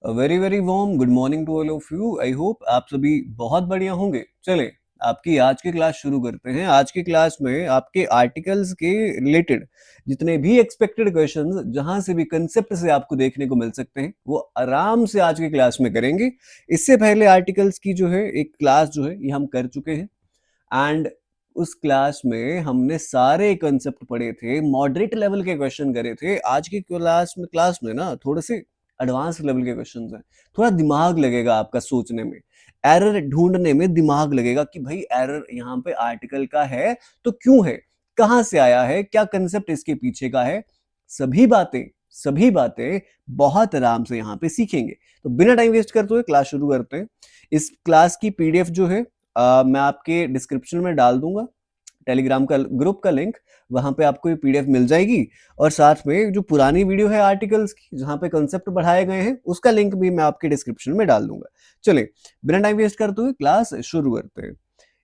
Very very warm good morning to all of you. I hope आप सभी बहुत बढ़िया होंगे। चले आपकी आज की क्लास शुरू करते हैं। आज की क्लास में आपके आर्टिकल्स के रिलेटेड जितने भी एक्सपेक्टेड क्वेश्चंस जहां से भी कंसेप्ट से आपको देखने को मिल सकते हैं वो आराम से आज की क्लास में करेंगे। इससे पहले आर्टिकल्स की जो है एक क्लास जो है ये हम कर चुके हैं एंड उस क्लास में हमने सारे कंसेप्ट पढ़े थे, मॉडरेट लेवल के क्वेश्चन करे थे। आज की क्लास में ना थोड़े से एडवांस लेवल के क्वेश्चन हैं। थोड़ा दिमाग लगेगा आपका सोचने में, एरर ढूंढने में दिमाग लगेगा कि भाई एरर यहाँ पे आर्टिकल का है तो क्यों है, कहां से आया है, क्या कंसेप्ट इसके पीछे का है। सभी बातें बहुत आराम से यहाँ पे सीखेंगे। तो बिना टाइम वेस्ट करते हुए क्लास शुरू करते हैं। इस क्लास की पीडीएफ जो है मैं आपके डिस्क्रिप्शन में डाल दूंगा, टेलीग्राम का ग्रुप का लिंक। वहां पे आपको ये पीडीएफ मिल जाएगी और साथ में जो पुरानी वीडियो है आर्टिकल्स की जहां पे कंसेप्ट बढ़ाए गए हैं उसका लिंक भी मैं आपके डिस्क्रिप्शन में डाल दूंगा। चलिए बिना टाइम वेस्ट करते हुए क्लास शुरू करते हैं।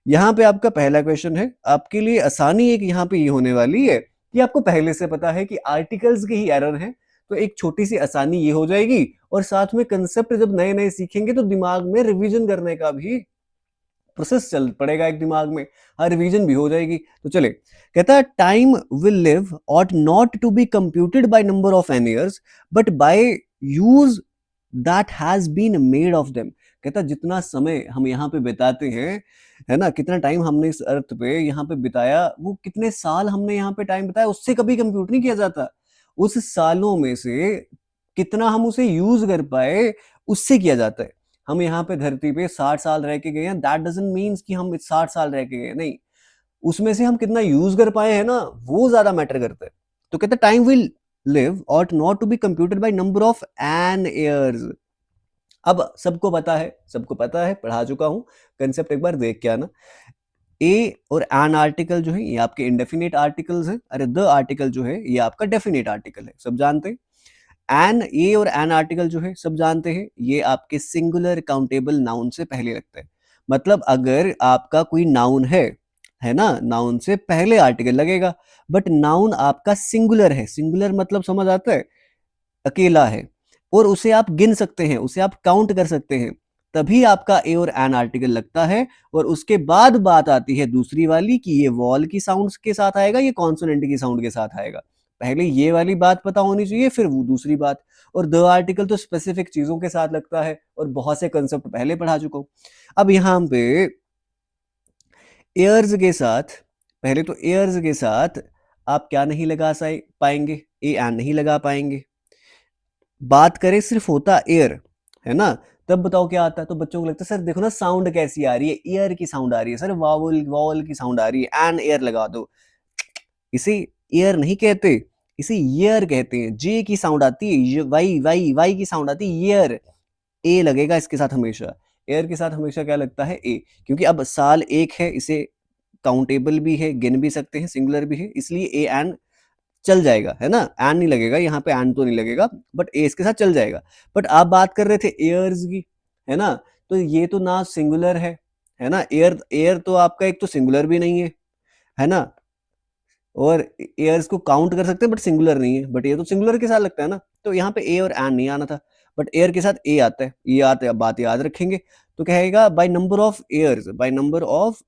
यहाँ पे आपका पहला क्वेश्चन है, आपके लिए आसानी एक यहाँ पे ये होने वाली है कि आपको पहले से पता है कि आर्टिकल्स के ही एरर हैं, तो एक छोटी सी आसानी ये हो जाएगी और साथ में कंसेप्ट जब नए नए सीखेंगे तो दिमाग में रिवीजन करने का भी प्रोसेस चल पड़ेगा एक दिमाग में, हाँ रिवीजन भी हो जाएगी। तो चले, कहता है time will live ought not to be computed by number of an years but by use that has been made of them. कहता जितना समय हम यहाँ पे बिताते हैं, है ना, कितना टाइम हमने इस अर्थ पे यहाँ पे बिताया, वो कितने साल हमने यहाँ पे टाइम बिताया उससे कभी कंप्यूट नहीं किया जाता। उस सालों में से कितना हम उसे यूज कर पाए उससे किया जाता है। हम यहाँ पे धरती पे 60 साल रह के गए हैं, दैट डजंट मीन्स कि हम 60 साल रह के गए, नहीं, उसमें से हम कितना यूज कर पाए हैं ना वो ज्यादा मैटर करता है। तो कहते हैं time will live ought not to be computed by number of an years. अब सबको पता है, पढ़ा चुका हूं, कंसेप्ट एक बार देख के आना। ए और एन आर्टिकल जो है ये आपके इंडेफिनिट आर्टिकल्स हैं, अरे द आर्टिकल जो है ये आपका डेफिनेट आर्टिकल है, सब जानते हैं। एन ए और एन आर्टिकल जो है सब जानते हैं ये आपके सिंगुलर काउंटेबल नाउन से पहले लगता है। मतलब अगर आपका कोई नाउन है ना, नाउन से पहले आर्टिकल लगेगा, बट नाउन आपका सिंगुलर है। सिंगुलर मतलब समझ आता है, अकेला है और उसे आप गिन सकते हैं, उसे आप काउंट कर सकते हैं, तभी आपका ए और एन आर्टिकल लगता है। और उसके बाद बात आती है दूसरी वाली कि ये वॉल की साउंड के साथ आएगा, ये कॉन्सोनेंट की साउंड के साथ आएगा। पहले ये वाली बात पता होनी चाहिए, फिर वो दूसरी बात। और द आर्टिकल तो स्पेसिफिक चीजों के साथ लगता है और बहुत से कंसेप्ट पहले पढ़ा चुका हूं। अब यहाँ पे एयर्स के साथ, पहले तो एयर्स के साथ आप क्या नहीं लगा पाएंगे, ए एन नहीं लगा पाएंगे। बात करें सिर्फ होता एयर, है ना, तब बताओ क्या आता है। तो बच्चों को लगता है सर देखो ना साउंड कैसी आ रही है, एयर की साउंड आ रही है सर, वावल वावल की साउंड आ रही है, एन एयर लगा दो। इसे एयर नहीं कहते, इसे ईयर कहते हैं। जे की साउंड आती है, वाई वाई वाई की साउंड आती है, ईयर। ए लगेगा इसके साथ हमेशा, एयर के साथ हमेशा क्या लगता है, ए। क्योंकि अब साल एक है, इसे काउंटेबल भी है, गिन भी सकते हैं, सिंगुलर भी है, इसलिए ए एन चल जाएगा, है ना, एन नहीं लगेगा यहाँ पे, एन तो नहीं लगेगा, बट ए इसके साथ चल जाएगा। बट आप बात कर रहे थे एयर्स की, है ना, तो ये तो ना सिंगुलर है ना, एयर एयर तो आपका एक तो सिंगुलर भी नहीं है ना, और एयर्स को काउंट कर सकते हैं बट सिंगुलर नहीं है, बट ये तो सिंगुलर के साथ लगता है ना, तो यहाँ पे ए और एन नहीं आना था, बट एयर के साथ ए आता है, ये आता है, बात याद रखेंगे। तो कहेगा by number of years, by number of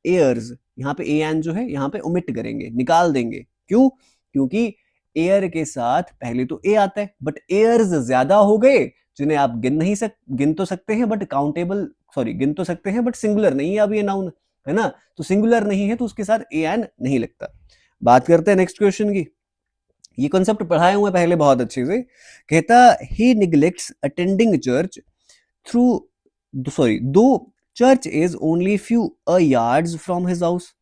years, यहाँ पे ए एन जो है यहाँ पे ओमिट करेंगे, निकाल देंगे। क्यों? क्योंकि एयर के साथ पहले तो ए आता है, बट एयर्स ज्यादा हो गए जिन्हें आप गिन तो सकते हैं बट काउंटेबल, सॉरी गिन तो सकते हैं बट सिंगुलर नहीं है अब ये नाउन, है ना, तो सिंगुलर नहीं है तो उसके साथ ए एन नहीं लगता। बात करते हैं नेक्स्ट क्वेश्चन की। ये कॉन्सेप्ट पढ़ाए हुए पहले बहुत अच्छे से। कहता ही neglects attending church through, sorry दो church is only few yards from his house.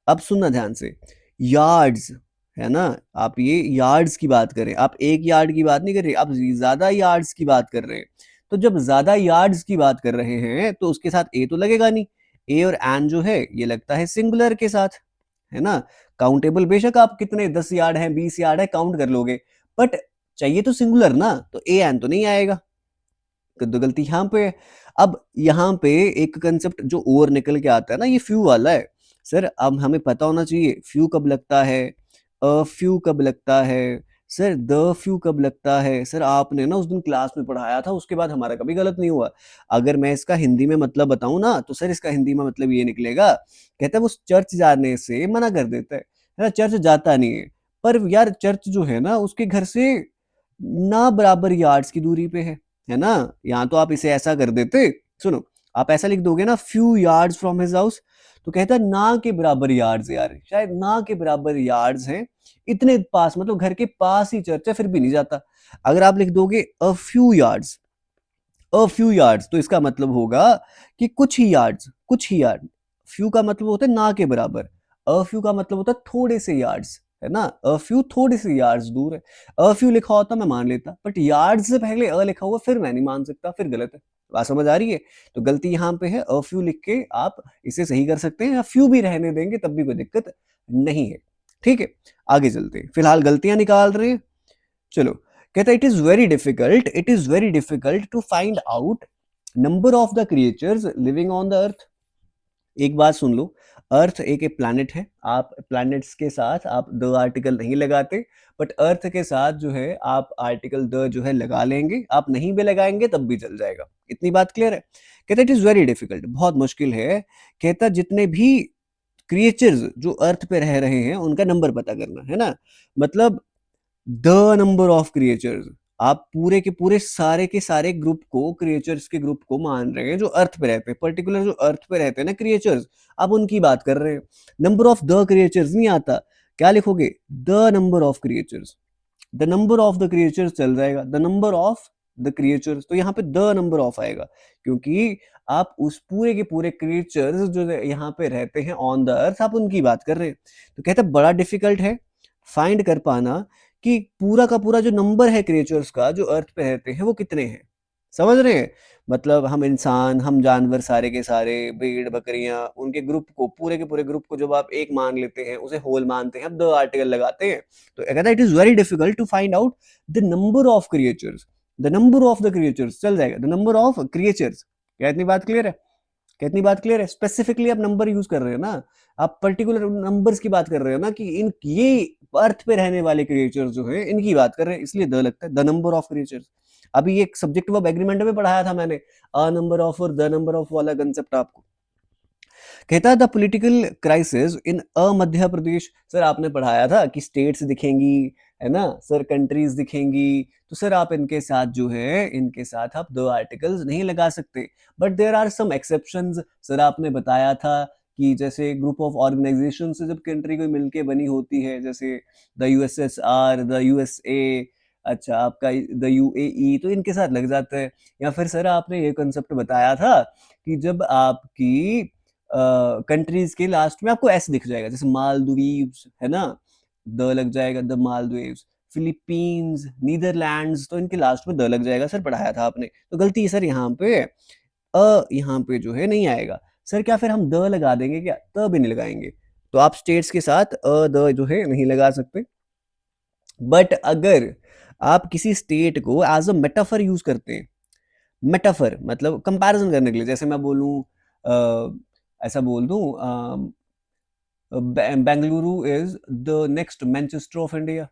अब सुनना ध्यान से, यार्ड्स, है ना, आप ये यार्ड्स की बात करें, आप एक यार्ड की बात नहीं कर रहे, आप ज्यादा यार्ड्स की बात कर रहे हैं। तो जब ज्यादा यार्ड्स की बात कर रहे हैं तो उसके साथ ए तो लगेगा नहीं, ए और एन जो है ये लगता है सिंगुलर के साथ, है ना। काउंटेबल बेशक आप कितने 10 यार्ड है 20 यार्ड है काउंट कर लोगे, बट चाहिए तो सिंगुलर ना, तो ए एन तो नहीं आएगा, तो गलती यहाँ पे है। अब यहाँ पे एक कंसेप्ट जो और निकल के आता है ना, ये फ्यू वाला है। सर अब हमें पता होना चाहिए फ्यू कब लगता है, फ्यू कब लगता है, सर द फ्यू कब लगता है? सर आपने ना उस दिन क्लास में पढ़ाया था, उसके बाद हमारा कभी गलत नहीं हुआ। अगर मैं इसका हिंदी में मतलब बताऊँ ना, तो सर इसका हिंदी में मतलब ये निकलेगा, कहता है वो चर्च जाने से मना कर देता है ना? चर्च जाता नहीं है। पर यार चर्च जो है ना उसके घर से ना बराबर यार्ड्स की दूरी पे है ना? यहाँ तो आप इसे ऐसा कर देते, सुनो, आप ऐसा लिख दोगे ना few yards from his house, तो कहता है ना के बराबर यार्ड्स यार, शायद ना के बराबर यार्ड्स हैं, इतने पास, मतलब घर के पास ही चर्च है, फिर भी नहीं जाता। अगर आप लिख दोगे अ फ्यू यार्ड्स, तो इसका मतलब होगा कि कुछ ही यार्ड। फ्यू का मतलब होता है ना के बराबर, अ फ्यू का मतलब होता है थोड़े से यार्ड्स, है ना? अ फ्यू थोड़े से यार्ड्स दूर है। अ फ्यू लिखा होता मैं मान लेता, बट यार्ड्स से पहले अ लिखा हुआ फिर मैं नहीं मान सकता, फिर गलत है। बात समझ आ रही है? तो गलती यहाँ पे है, अ फ्यू लिख के आप इसे सही कर सकते हैं, या फ्यू भी रहने देंगे तब भी कोई दिक्कत नहीं है। ठीक है, आगे चलते हैं। फिलहाल गलतियां निकाल रहे हैं, चलो। कहता है it is very difficult to find out number of the creatures living on the earth. एक बात सुन लो, अर्थ एक प्लैनेट है, आप प्लैनेट्स के साथ आप द आर्टिकल नहीं लगाते, बट अर्थ के साथ जो है आप आर्टिकल द जो है लगा लेंगे, आप नहीं भी लगाएंगे तब भी चल जाएगा। इतनी बात क्लियर है? कहता इट इज वेरी डिफिकल्ट, बहुत मुश्किल है। कहता जितने भी क्रिएचर्स जो अर्थ पे रह रहे हैं उनका नंबर पता करना है ना, मतलब द नंबर ऑफ क्रिएचर्स, आप पूरे के पूरे सारे के सारे ग्रुप को, क्रिएचर्स के ग्रुप को मान रहे हैं जो अर्थ पे रहते हैं, पर्टिकुलर जो अर्थ पे रहते हैं ना क्रिएचर्स, आप उनकी बात कर रहे हैं। नंबर ऑफ द क्रिएचर्स नहीं आता, क्या लिखोगे? The number of creatures, the number of the creatures चल जाएगा, the number of the creatures, तो यहाँ पे द नंबर ऑफ आएगा, क्योंकि आप उस पूरे के पूरे क्रिएचर्स जो यहाँ पे रहते हैं ऑन द अर्थ, आप उनकी बात कर रहे हैं। तो कहते हैं बड़ा डिफिकल्ट है फाइंड कर पाना कि पूरा का पूरा जो नंबर है क्रिएचर्स का जो अर्थ पे रहते हैं वो कितने हैं। समझ रहे हैं? मतलब हम इंसान, हम जानवर, सारे के सारे, भेड़ बकरियां, उनके ग्रुप को, पूरे के पूरे ग्रुप को जब आप एक मान लेते हैं, उसे होल मानते हैं, अब दो आर्टिकल लगाते हैं, तो कहता है it is very difficult to find out the number of creatures, the number of the creatures चल जाएगा, द नंबर ऑफ क्रिएचर्स। क्या इतनी बात क्लियर है? कितनी बात क्लियर है? स्पेसिफिकली आप नंबर यूज कर रहे हो ना, आप पर्टिकुलर नंबर्स की बात कर रहे हो ना, कि इन ये अर्थ पे रहने वाले क्रिएचर्स जो है इनकी बात कर रहे हैं, इसलिए द लगता है, द नंबर ऑफ क्रिएचर्स। अभी एक सब्जेक्ट वर्ब एग्रीमेंट में पढ़ाया था मैंने, अ नंबर ऑफ और द नंबर ऑफ वाला कंसेप्ट आपको। कहता है the political crisis in a Madhya Pradesh. Sir आपने पढ़ाया था कि स्टेट्स दिखेंगी, है ना सर, कंट्रीज दिखेंगी, तो सर आप इनके साथ जो है, इनके साथ आप दो आर्टिकल्स नहीं लगा सकते, but there are some exceptions. Sir आपने बताया था कि जैसे ग्रुप ऑफ ऑर्गेनाइजेशन से जब कंट्री कोई मिलके बनी होती है, जैसे द यूएसएसआर, द यूएसए, अच्छा आपका द यूएई, तो इनके साथ लग जाता है। या फिर सर आपने ये कंसेप्ट बताया था कि जब आपकी कंट्रीज के लास्ट में आपको एस दिख जाएगा, जैसे मालदीव्स है ना, द लग जाएगा, द मालदीव्स, फिलीपींस, नीदरलैंड्स, तो इनके लास्ट में द लग जाएगा। सर पढ़ाया था आपने, तो गलती है सर यहाँ पे, यहाँ पे जो है नहीं आएगा। सर क्या फिर हम द लगा देंगे क्या? त भी नहीं लगाएंगे, तो आप स्टेट्स के साथ द जो है नहीं लगा सकते। बट अगर आप किसी स्टेट को एज अ मेटाफर यूज करते हैं, मेटाफर मतलब कंपैरिजन करने के लिए, जैसे मैं बोलूं, ऐसा बोल दूं, Bengaluru is the next Manchester of India,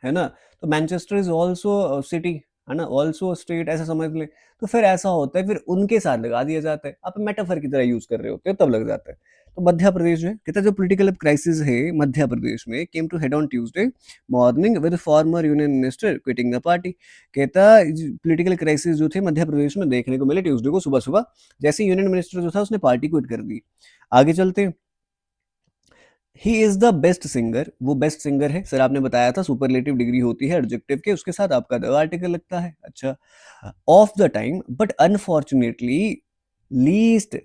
है ना, तो मैनचेस्टर इज ऑल्सो सिटी, है ना, ऑल्सो स्टेट, ऐसा समझ ले। तो फिर ऐसा होता है, फिर उनके साथ लगा दिया जाता है, आप मेटाफर की तरह यूज कर रहे होते हो तब लग जाता है। तो मध्य प्रदेश जो है, कहता है जो पोलिटिकल क्राइसिस है मध्य प्रदेश में, came to head on Tuesday morning with former union minister quitting the party. कहता पोलिटिकल क्राइसिस जो थे मध्य प्रदेश में देखने को मिले ट्यूसडे को सुबह सुबह, जैसे यूनियन मिनिस्टर जो था उसने पार्टी क्विट कर दी। आगे चलते हैं। He is the best singer, वो बेस्ट सिंगर है। सर आपने बताया था सुपरलेटिव डिग्री होती है एडजेक्टिव के, उसके साथ आपका द आर्टिकल लगता है। अच्छा, of the time but unfortunately least,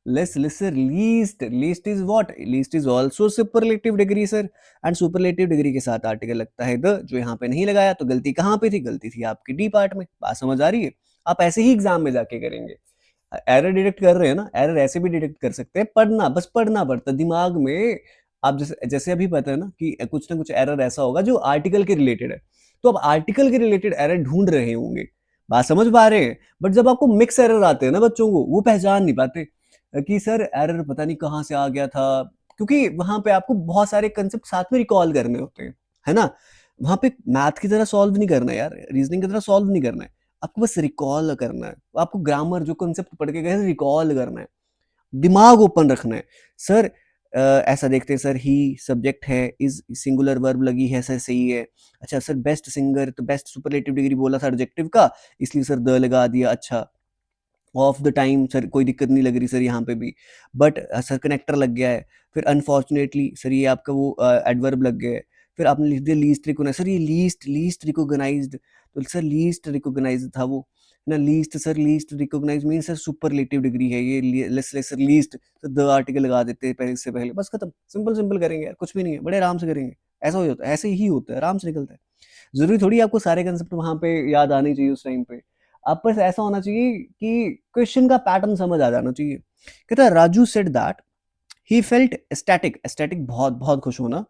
less lesser, least is what? Least is also superlative degree sir, and superlative degree के साथ आर्टिकल लगता है द, जो यहाँ पे नहीं लगाया। तो गलती कहाँ पे थी? गलती थी आपकी डी पार्ट में। बात समझ आ रही है? आप ऐसे ही एग्जाम में जाके करेंगे, एरर डिटेक्ट कर रहे हैं ना, एरर ऐसे भी डिटेक्ट कर सकते हैं, पढ़ना, बस पढ़ना पड़ता है दिमाग में। आप जैसे जैसे अभी पता है ना कि कुछ ना कुछ एरर ऐसा होगा जो आर्टिकल के रिलेटेड है, तो आप आर्टिकल के रिलेटेड एरर ढूंढ रहे होंगे, बात समझ पा रहे हैं? बट जब आपको मिक्स एरर आते हैं ना बच्चों को, वो पहचान नहीं पाते कि सर एरर पता नहीं कहाँ से आ गया था, क्योंकि वहां पे आपको बहुत सारे कंसेप्ट साथ में रिकॉल करने होते हैं, है ना? वहाँ पे मैथ की तरह सॉल्व नहीं करना है यार, रीज़निंग की तरह सॉल्व नहीं करना है। आपको बस रिकॉल करना है। आपको ग्रामर जो कॉन्सेप्ट पढ़ के गए रिकॉल करना है। दिमाग ओपन रखना है। सर ऐसा देखते हैं सर ही सब्जेक्ट है, इज़ सिंगुलर वर्ब लगी है सर सही है। अच्छा सर बेस्ट सिंगर तो बेस्ट सुपरलेटिव डिग्री बोला था एडजेक्टिव का, इसलिए सर द लगा दिया। अच्छा ऑफ द टाइम सर कोई दिक्कत नहीं लग रही सर यहाँ पे भी, बट सर कनेक्टर लग गया है। फिर अनफॉर्चुनेटली सर ये आपका वो एडवर्ब लग गया है। फिर आपने लिख दिया लीस्ट रिकोगनाइज, सर ये लीस्ट लीस्ट रिकोगनाइज्ड, तो सर लीस्ट रिकोगनाइज्ड था वो ना, least sir least recognise mean sir superlative degree है ये, लेस लेस सर लीस्ट, तो द आर्टिकल लगा देते हैं पहले, इससे पहले बस खत्म। सिंपल सिंपल करेंगे यार, कुछ भी नहीं है, बड़े आराम से करेंगे। ऐसा ही होता है, ऐसे ही होता है, आराम से निकलता है। जरूरी थोड़ी आपको सारे कंसेप्ट वहां पे याद आने चाहिए उस टाइम पे। आप पर ऐसा होना चाहिए कि क्वेश्चन का पैटर्न समझ आ जाना चाहिए। कहता है Raju said that he felt ecstatic, ecstatic बहुत बहुत खुश होना,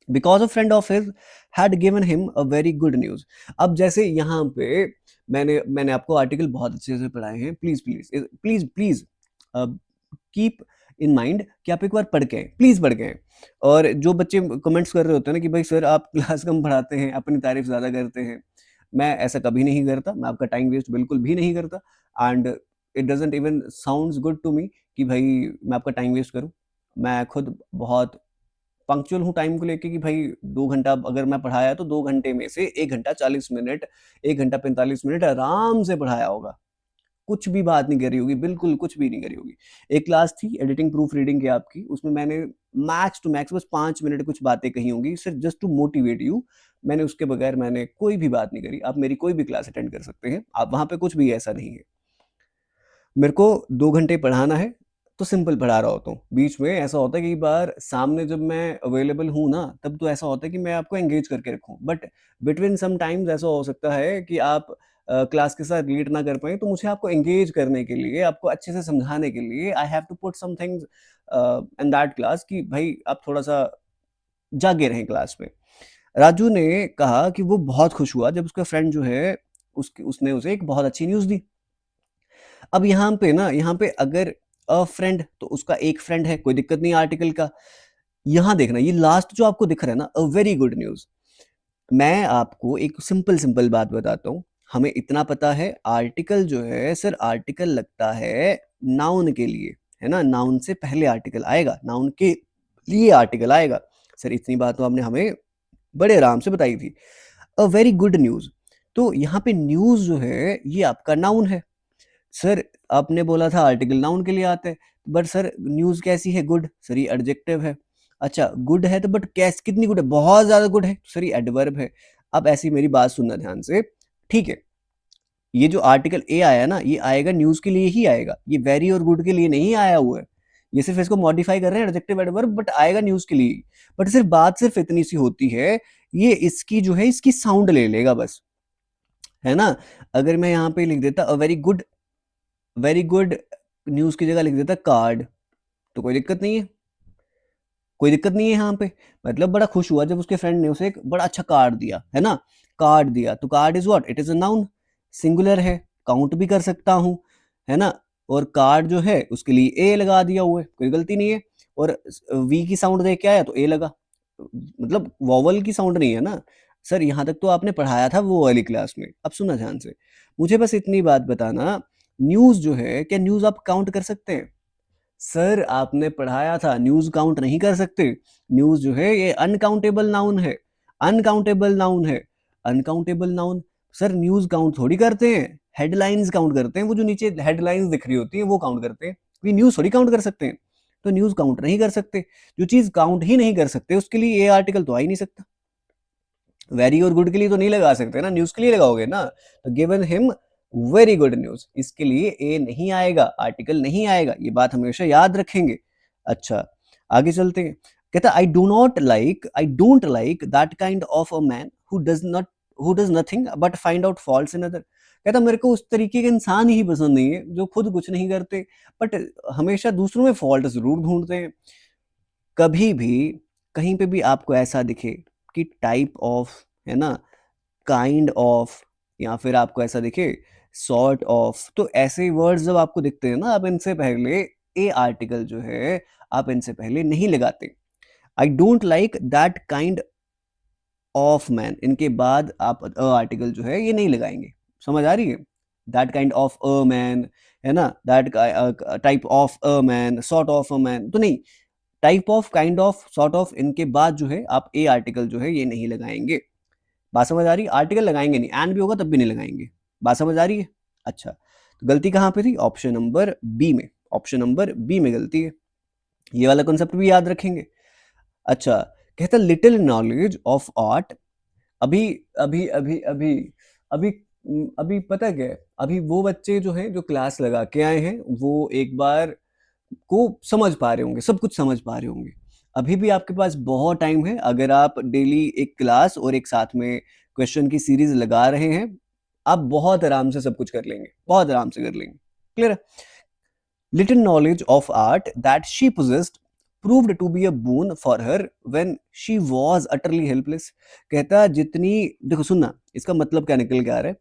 because a friend of his had given him a very good news. अब जैसे यहाँ पे मैंने आपको आर्टिकल बहुत अच्छे से पढ़ाए हैं, please please please please keep in mind कि आप एक बार पढ़ के आए, प्लीज पढ़ के आए। और जो बच्चे कमेंट्स कर रहे होते हैं ना कि भाई सर आप क्लास कम पढ़ाते हैं, अपनी तारीफ ज्यादा करते हैं, मैं ऐसा कभी नहीं करता, मैं आपका टाइम वेस्ट बिल्कुल भी नहीं करता। And it doesn't even sounds good to me कि भाई मैं आपका टाइम वेस्ट करूं। मैं खुद बहुत पंक्चुअल हूँ टाइम को लेके कि भाई 2 घंटा अगर मैं पढ़ाया तो 2 घंटे में से 1 घंटा 40 मिनट, 1 घंटा 45 मिनट आराम से पढ़ाया होगा। कुछ भी बात नहीं करी होगी, बिल्कुल कुछ भी नहीं करी होगी। एक क्लास थी एडिटिंग प्रूफ रीडिंग की आपकी, उसमें मैंने मैक्स टू मैक्स बस 5 मिनट कुछ बातें कही होंगी सिर्फ जस्ट टू मोटिवेट यू। मैंने उसके बगैर मैंने कोई भी बात नहीं करी। आप मेरी कोई भी क्लास अटेंड कर सकते हैं, आप वहां पे कुछ भी ऐसा नहीं है। मेरे को 2 घंटे पढ़ाना है तो सिंपल पढ़ा रहा होता हूँ। बीच में ऐसा होता है कि कई बार सामने जब मैं अवेलेबल हूँ ना, तब तो ऐसा होता है कि मैं आपको एंगेज करके रखूँ। बट बिटवीन सम टाइम्स ऐसा हो सकता है कि आप क्लास के साथ रिलेट ना कर पाएँ, तो मुझे आपको एंगेज करने के लिए, आपको अच्छे से समझाने के लिए I have to put some things in that class कि भाई आप थोड़ा-सा जागे रहें क्लास में। राजू ने कहा कि वो बहुत खुश हुआ जब उसका फ्रेंड जो है, उसने उसे एक बहुत अच्छी न्यूज़ दी। अब यहाँ पे अगर अ फ्रेंड तो उसका एक फ्रेंड है, कोई दिक्कत नहीं आर्टिकल का। यहाँ देखना ये लास्ट जो आपको दिख रहा है ना, अ वेरी गुड न्यूज़। मैं आपको एक सिंपल सिंपल बात बताता हूँ। हमें इतना पता है आर्टिकल जो है सर, आर्टिकल लगता है नाउन के लिए, है ना? नाउन से पहले आर्टिकल आएगा, नाउन के लिए आर्टिकल आएगा। सर इतनी बात तो आपने हमें बड़े आराम से बताई थी। अ वेरी गुड न्यूज़, तो यहाँ पे न्यूज़ जो है ये आपका नाउन है। सर आपने बोला था आर्टिकल नाउन के लिए आता है, बट सर न्यूज़ कैसी है? गुड, सर ये एडजेक्टिव है। अच्छा गुड है तो बट कैस कितनी गुड है? बहुत ज़्यादा गुड है, सर ये एडवर्ब है। अब ऐसी मेरी बात सुनना ध्यान से, ठीक है? ये जो आर्टिकल ए आया ना, ये आएगा न्यूज़ के लिए ही आएगा, ये वेरी और गुड के लिए नहीं आया हुआ है। ये सिर्फ इसको मॉडिफाई कर रहे हैं एडजेक्टिव एडवर्ब, बट आएगा न्यूज़ के लिए ही। बट सिर्फ बात सिर्फ इतनी सी होती है, ये इसकी जो है इसकी साउंड ले लेगा बस, है ना? अगर मैं यहाँ पे लिख देता अ वेरी गुड न्यूज़ की जगह लिख देता कार्ड, तो कोई दिक्कत नहीं है, कोई दिक्कत नहीं है यहाँ पे। मतलब बड़ा खुश हुआ जब उसके फ्रेंड ने उसे एक बड़ा अच्छा कार्ड दिया, है ना? कार्ड दिया, तो card is what? It is a noun, singular है, काउंट भी कर सकता हूँ, है ना? और कार्ड जो है उसके लिए ए लगा दिया हुआ है, कोई गलती नहीं है। और वी की साउंड देख के आया तो ए लगा, मतलब वॉवल की साउंड नहीं है ना। सर यहाँ तक तो आपने पढ़ाया था वो वाली क्लास में। अब सुनना ध्यान से, मुझे बस इतनी बात बताना, न्यूज़ जो है, क्या न्यूज़ आप काउंट कर सकते हैं? सर आपने पढ़ाया था न्यूज़ काउंट नहीं कर सकते। न्यूज़ जो है ये अनकाउंटेबल नाउन है, अनकाउंटेबल नाउन है। Uncountable noun, sir news count थोड़ी करते हैं, हेडलाइंस काउंट करते हैं, वो जो नीचे हेडलाइंस दिख रही होती हैं वो काउंट करते हैं। ये न्यूज़ थोड़ी काउंट कर सकते हैं, तो न्यूज़ काउंट नहीं कर सकते। जो चीज़ काउंट ही नहीं कर सकते उसके लिए ये आर्टिकल तो आ ही नहीं सकता। वेरी और गुड के लिए तो नहीं लगा सकते ना, न्यूज़ के लिए लगाओगे ना। तो given him very good news, इसके लिए ए नहीं आएगा, आर्टिकल नहीं आएगा, ये बात हमेशा याद रखेंगे। अच्छा, आगे चलते हैं। कहता I don't like that kind of a man who does nothing but find out faults in other. कहता मेरे को उस तरीके के इंसान ही पसंद नहीं है जो खुद कुछ नहीं करते बट हमेशा दूसरों में फॉल्ट जरूर ढूंढते हैं। कभी भी कहीं पे भी आपको ऐसा दिखे कि टाइप ऑफ, है ना, काइंड ऑफ, या फिर आपको ऐसा दिखे सॉर्ट ऑफ, तो ऐसे वर्ड्स जब आपको दिखते हैं ना, आप इनसे पहले ए आर्टिकल जो है आप इनसे पहले नहीं लगाते। I don't like that kind of man, इनके बाद आप अ आर्टिकल जो है ये नहीं लगाएंगे। समझ आ रही है? That kind of a man, है ना, that type of a man, sort of a man, तो नहीं, type of, kind of, sort of, इनके बाद जो है आप ए आर्टिकल जो है ये नहीं लगाएंगे। बात समझ आ रही है? आर्टिकल लगाएंगे नहीं, एंड भी होगा तब भी नहीं लगाएंगे। बात समझ आ रही है? अच्छा, तो गलती कहाँ पे थी? ऑप्शन नंबर बी में, ऑप्शन नंबर बी में गलती है। ये वाला कॉन्सेप्ट भी याद रखेंगे। अच्छा, कहता लिटिल नॉलेज ऑफ आर्ट। अभी अभी अभी अभी अभी अभी पता क्या है, अभी वो बच्चे जो हैं जो क्लास लगा के आए हैं वो एक बार को समझ पा रहे होंगे, सब कुछ समझ पा रहे होंगे। अभी भी आपके पास बहुत टाइम है, अगर आप डेली एक क्लास और एक साथ में क्वेश्चन की सीरीज लगा रहे हैं, आप बहुत आराम से सब कुछ कर लेंगे, बहुत आराम से कर लेंगे। Clear? Little knowledge of art that she possessed proved to be a boon for her when she was utterly helpless। कहता जितनी, देखो सुनना इसका मतलब क्या निकल के आ रहा है,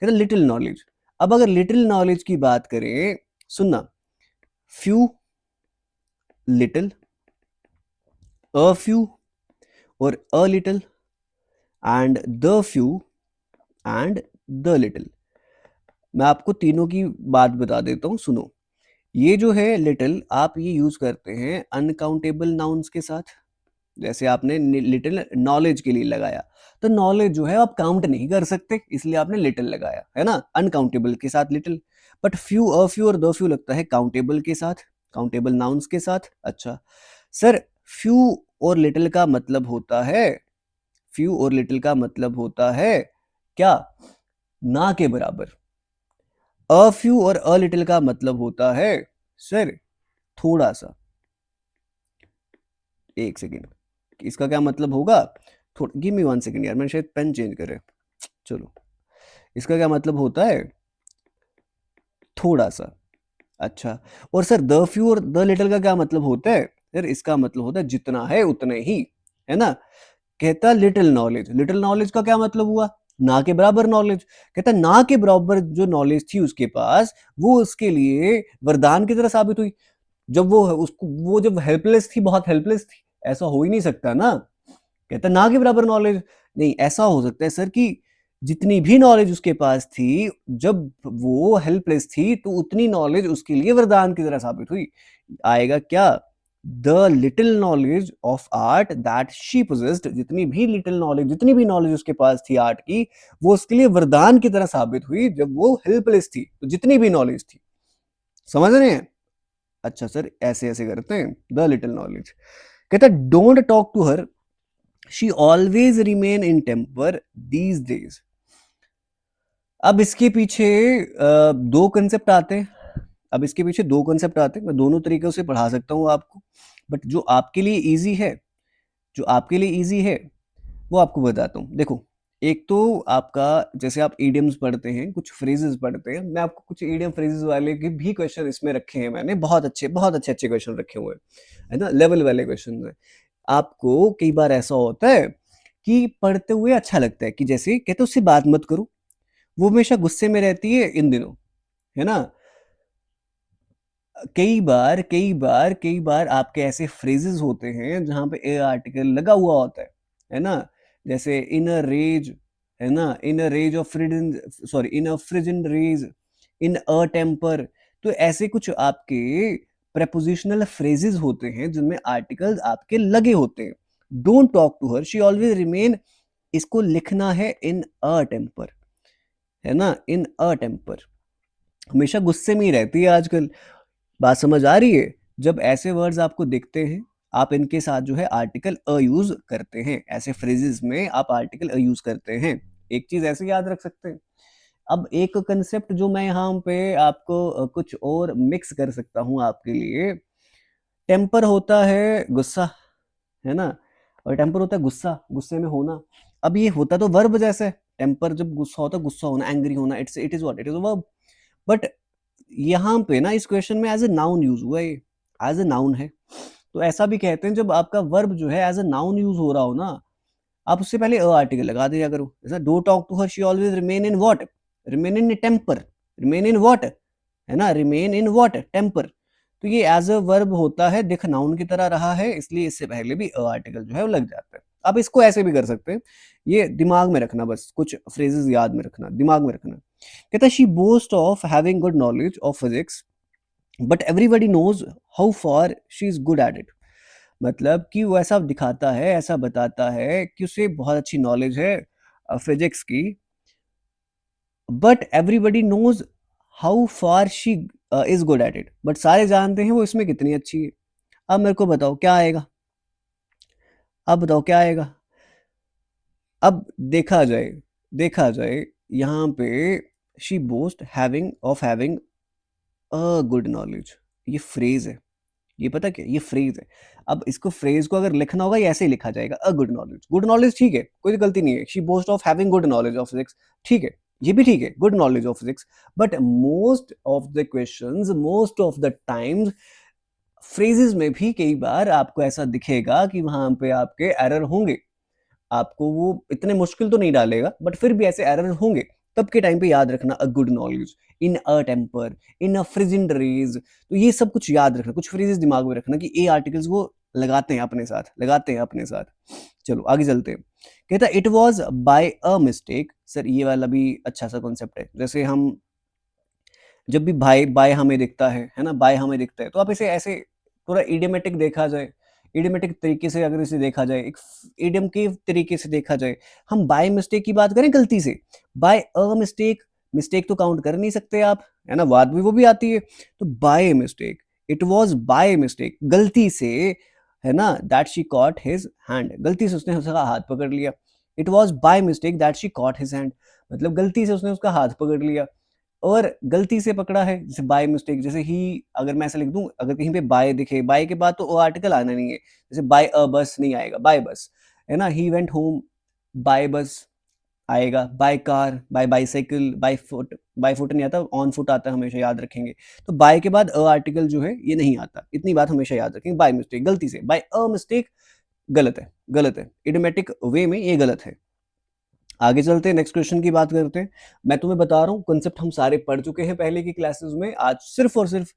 कहता लिटिल नॉलेज। अब अगर लिटिल नॉलेज की बात करें, सुनना, फ्यू, लिटिल, अ फ्यू और a little and the few and the little. मैं आपको तीनों की बात बता देता हूं, सुनो। ये जो है लिटिल, आप ये यूज करते हैं अनकाउंटेबल नाउन्स के साथ। जैसे आपने लिटिल नॉलेज के लिए लगाया, तो नॉलेज जो है आप काउंट नहीं कर सकते, इसलिए आपने लिटिल लगाया, है ना, अनकाउंटेबल के साथ little. But few, a few और द फ्यू लगता है काउंटेबल के साथ, काउंटेबल नाउन्स के साथ। अच्छा सर, फ्यू और लिटिल का मतलब होता है, फ्यू और लिटिल का मतलब होता है क्या? ना के बराबर। अ फ्यू और अ लिटिल का मतलब होता है सर थोड़ा सा। एक सेकेंड, इसका क्या मतलब होगा? गिव मी 1 सेकेंड यार, मैंने शायद पेन चेंज करे। चलो, इसका क्या मतलब होता है? थोड़ा सा। अच्छा, और सर द फ्यू और द लिटिल का क्या मतलब होता है? सर इसका मतलब होता है जितना है उतने ही, है ना। कहता लिटिल नॉलेज, लिटिल नॉलेज का क्या मतलब हुआ? ना के बराबर नॉलेज। कहता ना के बराबर जो नॉलेज थी उसके पास, वो उसके लिए वरदान की तरह साबित हुई। जब वो उसको, वो जब हेल्पलेस थी, बहुत हेल्पलेस थी, ऐसा हो ही नहीं सकता ना। कहता ना के बराबर नॉलेज, नहीं ऐसा हो सकता है सर कि जितनी भी नॉलेज उसके पास थी, जब वो हेल्पलेस थी तो उतनी नॉलेज उसके लिए वरदान की तरह साबित हुई। आएगा क्या? The little knowledge of art that she possessed, जितनी भी लिटिल नॉलेज, जितनी भी नॉलेज उसके पास थी आर्ट की, वो उसके लिए वरदान की तरह साबित हुई जब वो हेल्पलेस थी, तो जितनी भी नॉलेज थी। समझ रहे हैं? अच्छा सर, ऐसे ऐसे करते हैं, द लिटिल नॉलेज। कहता don't talk to her, she always remain in temper these days. अब इसके पीछे दो कंसेप्ट आते हैं, अब इसके पीछे दो कंसेप्ट आते हैं, मैं दोनों तरीकों से पढ़ा सकता हूँ आपको, बट जो आपके लिए इजी है, जो आपके लिए इजी है वो आपको बताता हूँ। देखो, एक तो आपका, जैसे आप ईडियम्स पढ़ते हैं, कुछ फ्रेजेस पढ़ते हैं, मैं आपको कुछ ईडियम फ्रेजेस वाले के भी क्वेश्चन इसमें रखे हैं मैंने, बहुत अच्छे बहुत अच्छे अच्छे क्वेश्चन रखे हुए हैं, है ना, लेवल वाले क्वेश्चन है। आपको कई बार ऐसा होता है कि पढ़ते हुए अच्छा लगता है, कि जैसे कहते उससे बात मत करो, वो हमेशा गुस्से में रहती है इन दिनों, है ना। कई बार आपके ऐसे फ्रेजेस होते हैं जहां पे ए आर्टिकल लगा हुआ होता है ना, जैसे इन अ रेज, है ना, in a rage of frenzy, sorry, in a frenzy rage, in a temper. तो ऐसे कुछ आपके प्रेपोजिशनल फ्रेजेस होते हैं जिनमें आर्टिकल्स आपके लगे होते हैं। Don't talk to her, she always remain, इसको लिखना है इन अ टेम्पर, है ना, इन अ टेम्पर, हमेशा गुस्से में ही रहती है आजकल। बात समझ आ रही है? जब ऐसे वर्ड्स आपको दिखते हैं, आप इनके साथ जो है आर्टिकल अ यूज करते हैं, ऐसे फ्रेजेस में आप आर्टिकल अ यूज करते हैं। एक चीज ऐसे याद रख सकते हैं। अब एक कंसेप्ट जो मैं यहाँ पे आपको कुछ और मिक्स कर सकता हूँ आपके लिए, टेम्पर होता है गुस्सा, है ना, और टेम्पर होता है गुस्सा, गुस्से में होना। अब ये होता तो वर्ब जैसे है, टेम्पर जब गुस्सा होता है, गुस्सा होना, एंग्री होना, it is what, it is verb. But यहाँ पे ना इस क्वेश्चन में एज ए नाउन यूज हुआ है, एज ए नाउन है। तो ऐसा भी कहते हैं जब आपका वर्ब जो है एज ए नाउन यूज हो रहा हो ना, आप उससे पहले अ आर्टिकल लगा दिया करो। जैसा do talk to her, she always remain in what, remain in temper, remain in what, है ना, रिमेन इन व्हाट, टेम्पर। तो ये एज अ वर्ब होता है, देख नाउन की तरह रहा है, इसलिए इससे पहले भी अ आर्टिकल जो है वो लग जाता है। आप इसको ऐसे भी कर सकते हैं, ये दिमाग में रखना, बस कुछ फ्रेजेस याद में रखना, दिमाग में रखना। कहता है she boast of having good knowledge of physics but everybody knows how far she is good at it. मतलब कि वो ऐसा दिखाता है, ऐसा बताता है कि उसे बहुत अच्छी नॉलेज है फिजिक्स की, but everybody knows how far she is good at it, but सारे जानते हैं वो इसमें कितनी अच्छी है। अब मेरे को बताओ क्या आएगा, अब बताओ क्या आएगा। अब देखा जाए यहाँ पे she boast having a good knowledge, ये फ्रेज है, ये पता क्या, ये फ्रेज है। अब इसको फ्रेज को अगर लिखना होगा ये ऐसे ही लिखा जाएगा, अ गुड नॉलेज ठीक है, कोई गलती नहीं है। She boast of having good knowledge of physics, ठीक है, ये भी ठीक है, good knowledge of physics. But most of the times phrases में भी कई बार आपको ऐसा दिखेगा कि वहां पे आपके एरर होंगे, आपको वो इतने मुश्किल तो नहीं डालेगा बट फिर भी ऐसे एरर होंगे। तब के टाइम पे याद रखना a good knowledge, in a temper, in a freezing rage, तो ये सब कुछ याद रखना, कुछ फ्रेजेस दिमाग में रखना कि ए आर्टिकल्स वो लगाते हैं अपने साथ। चलो आगे चलते हैं। कहता it was by a mistake. Sir ये वाला भी अच्छा सा कॉन्सेप्ट है, जैसे हम जब भी भाई बाय हमें दिखता है ना, बाय हमें दिखता है, तो आप इसे ऐसे थोड़ा इडियमेटिक देखा जाए, इडियमेटिक तरीके से अगर इसे देखा जाए, एक इडियम के तरीके से देखा जाए, हम बाय मिस्टेक की बात करें गलती से, बाय अ मिस्टेक, मिस्टेक तो काउंट कर नहीं सकते आप, है ना, बात भी वो भी आती है, तो by mistake, it was by mistake, गलती से, है ना, that she cot his hand, गलती से उसने उसका हाथ पकड़ लिया। It was by mistake that she cot his hand, मतलब गलती से उसने उसका हाथ पकड़ लिया, और गलती से पकड़ा है, जैसे बाय मिस्टेक, जैसे ही अगर मैं ऐसा लिख दूं, अगर कहीं पे बाय दिखे, बाय के बाद तो ओ आर्टिकल आना नहीं है, जैसे बाय अ बस नहीं आएगा, बाय बस, है ना, he went home by bus आएगा, by car, by bicycle, by foot नहीं आता, ऑन फुट आता है, हमेशा याद रखेंगे। तो बाय के बाद अ आर्टिकल जो है ये नहीं आता, इतनी बात हमेशा याद रखेंगे। बाय मिस्टेक, गलती से, बाय अ मिस्टेक गलत है, इडियोमेटिक वे में ये गलत है। आगे चलते हैं, नेक्स्ट क्वेश्चन की बात करते हैं। मैं तुम्हें बता रहा हूँ कंसेप्ट हम सारे पढ़ चुके हैं पहले की क्लासेस में, आज सिर्फ और सिर्फ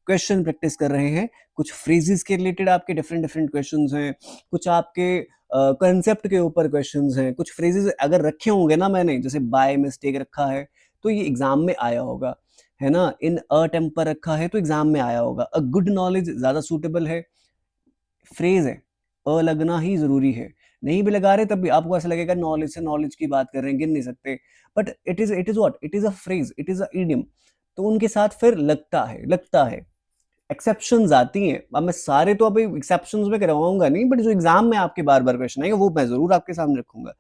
क्वेश्चन प्रैक्टिस कर रहे हैं। कुछ फ्रेजेस के रिलेटेड आपके डिफरेंट डिफरेंट क्वेश्चंस हैं, कुछ आपके कंसेप्ट के ऊपर क्वेश्चंस हैं, कुछ फ्रेजेस अगर रखे होंगे ना मैंने, जैसे बाय मिस्टेक रखा है तो ये एग्जाम में आया होगा, है ना, इन अ टेम्पर रखा है तो एग्जाम में आया होगा, अ गुड नॉलेज ज्यादा सूटेबल है, फ्रेज है, अ लगना ही जरूरी है, नहीं भी लगा रहे तब भी आपको ऐसा लगेगा नॉलेज से नॉलेज की बात कर रहे हैं, गिन नहीं सकते, but it is what, it is a phrase, it is a idiom, तो उनके साथ फिर लगता है एक्सेप्शंस आती हैं। अब मैं सारे तो अभी एक्सेप्शंस में करवाऊंगा नहीं, बट जो एग्जाम में आपके बार बार क्वेश्चन आएंगे वो मैं जरूर आपके सामने रखूंगा।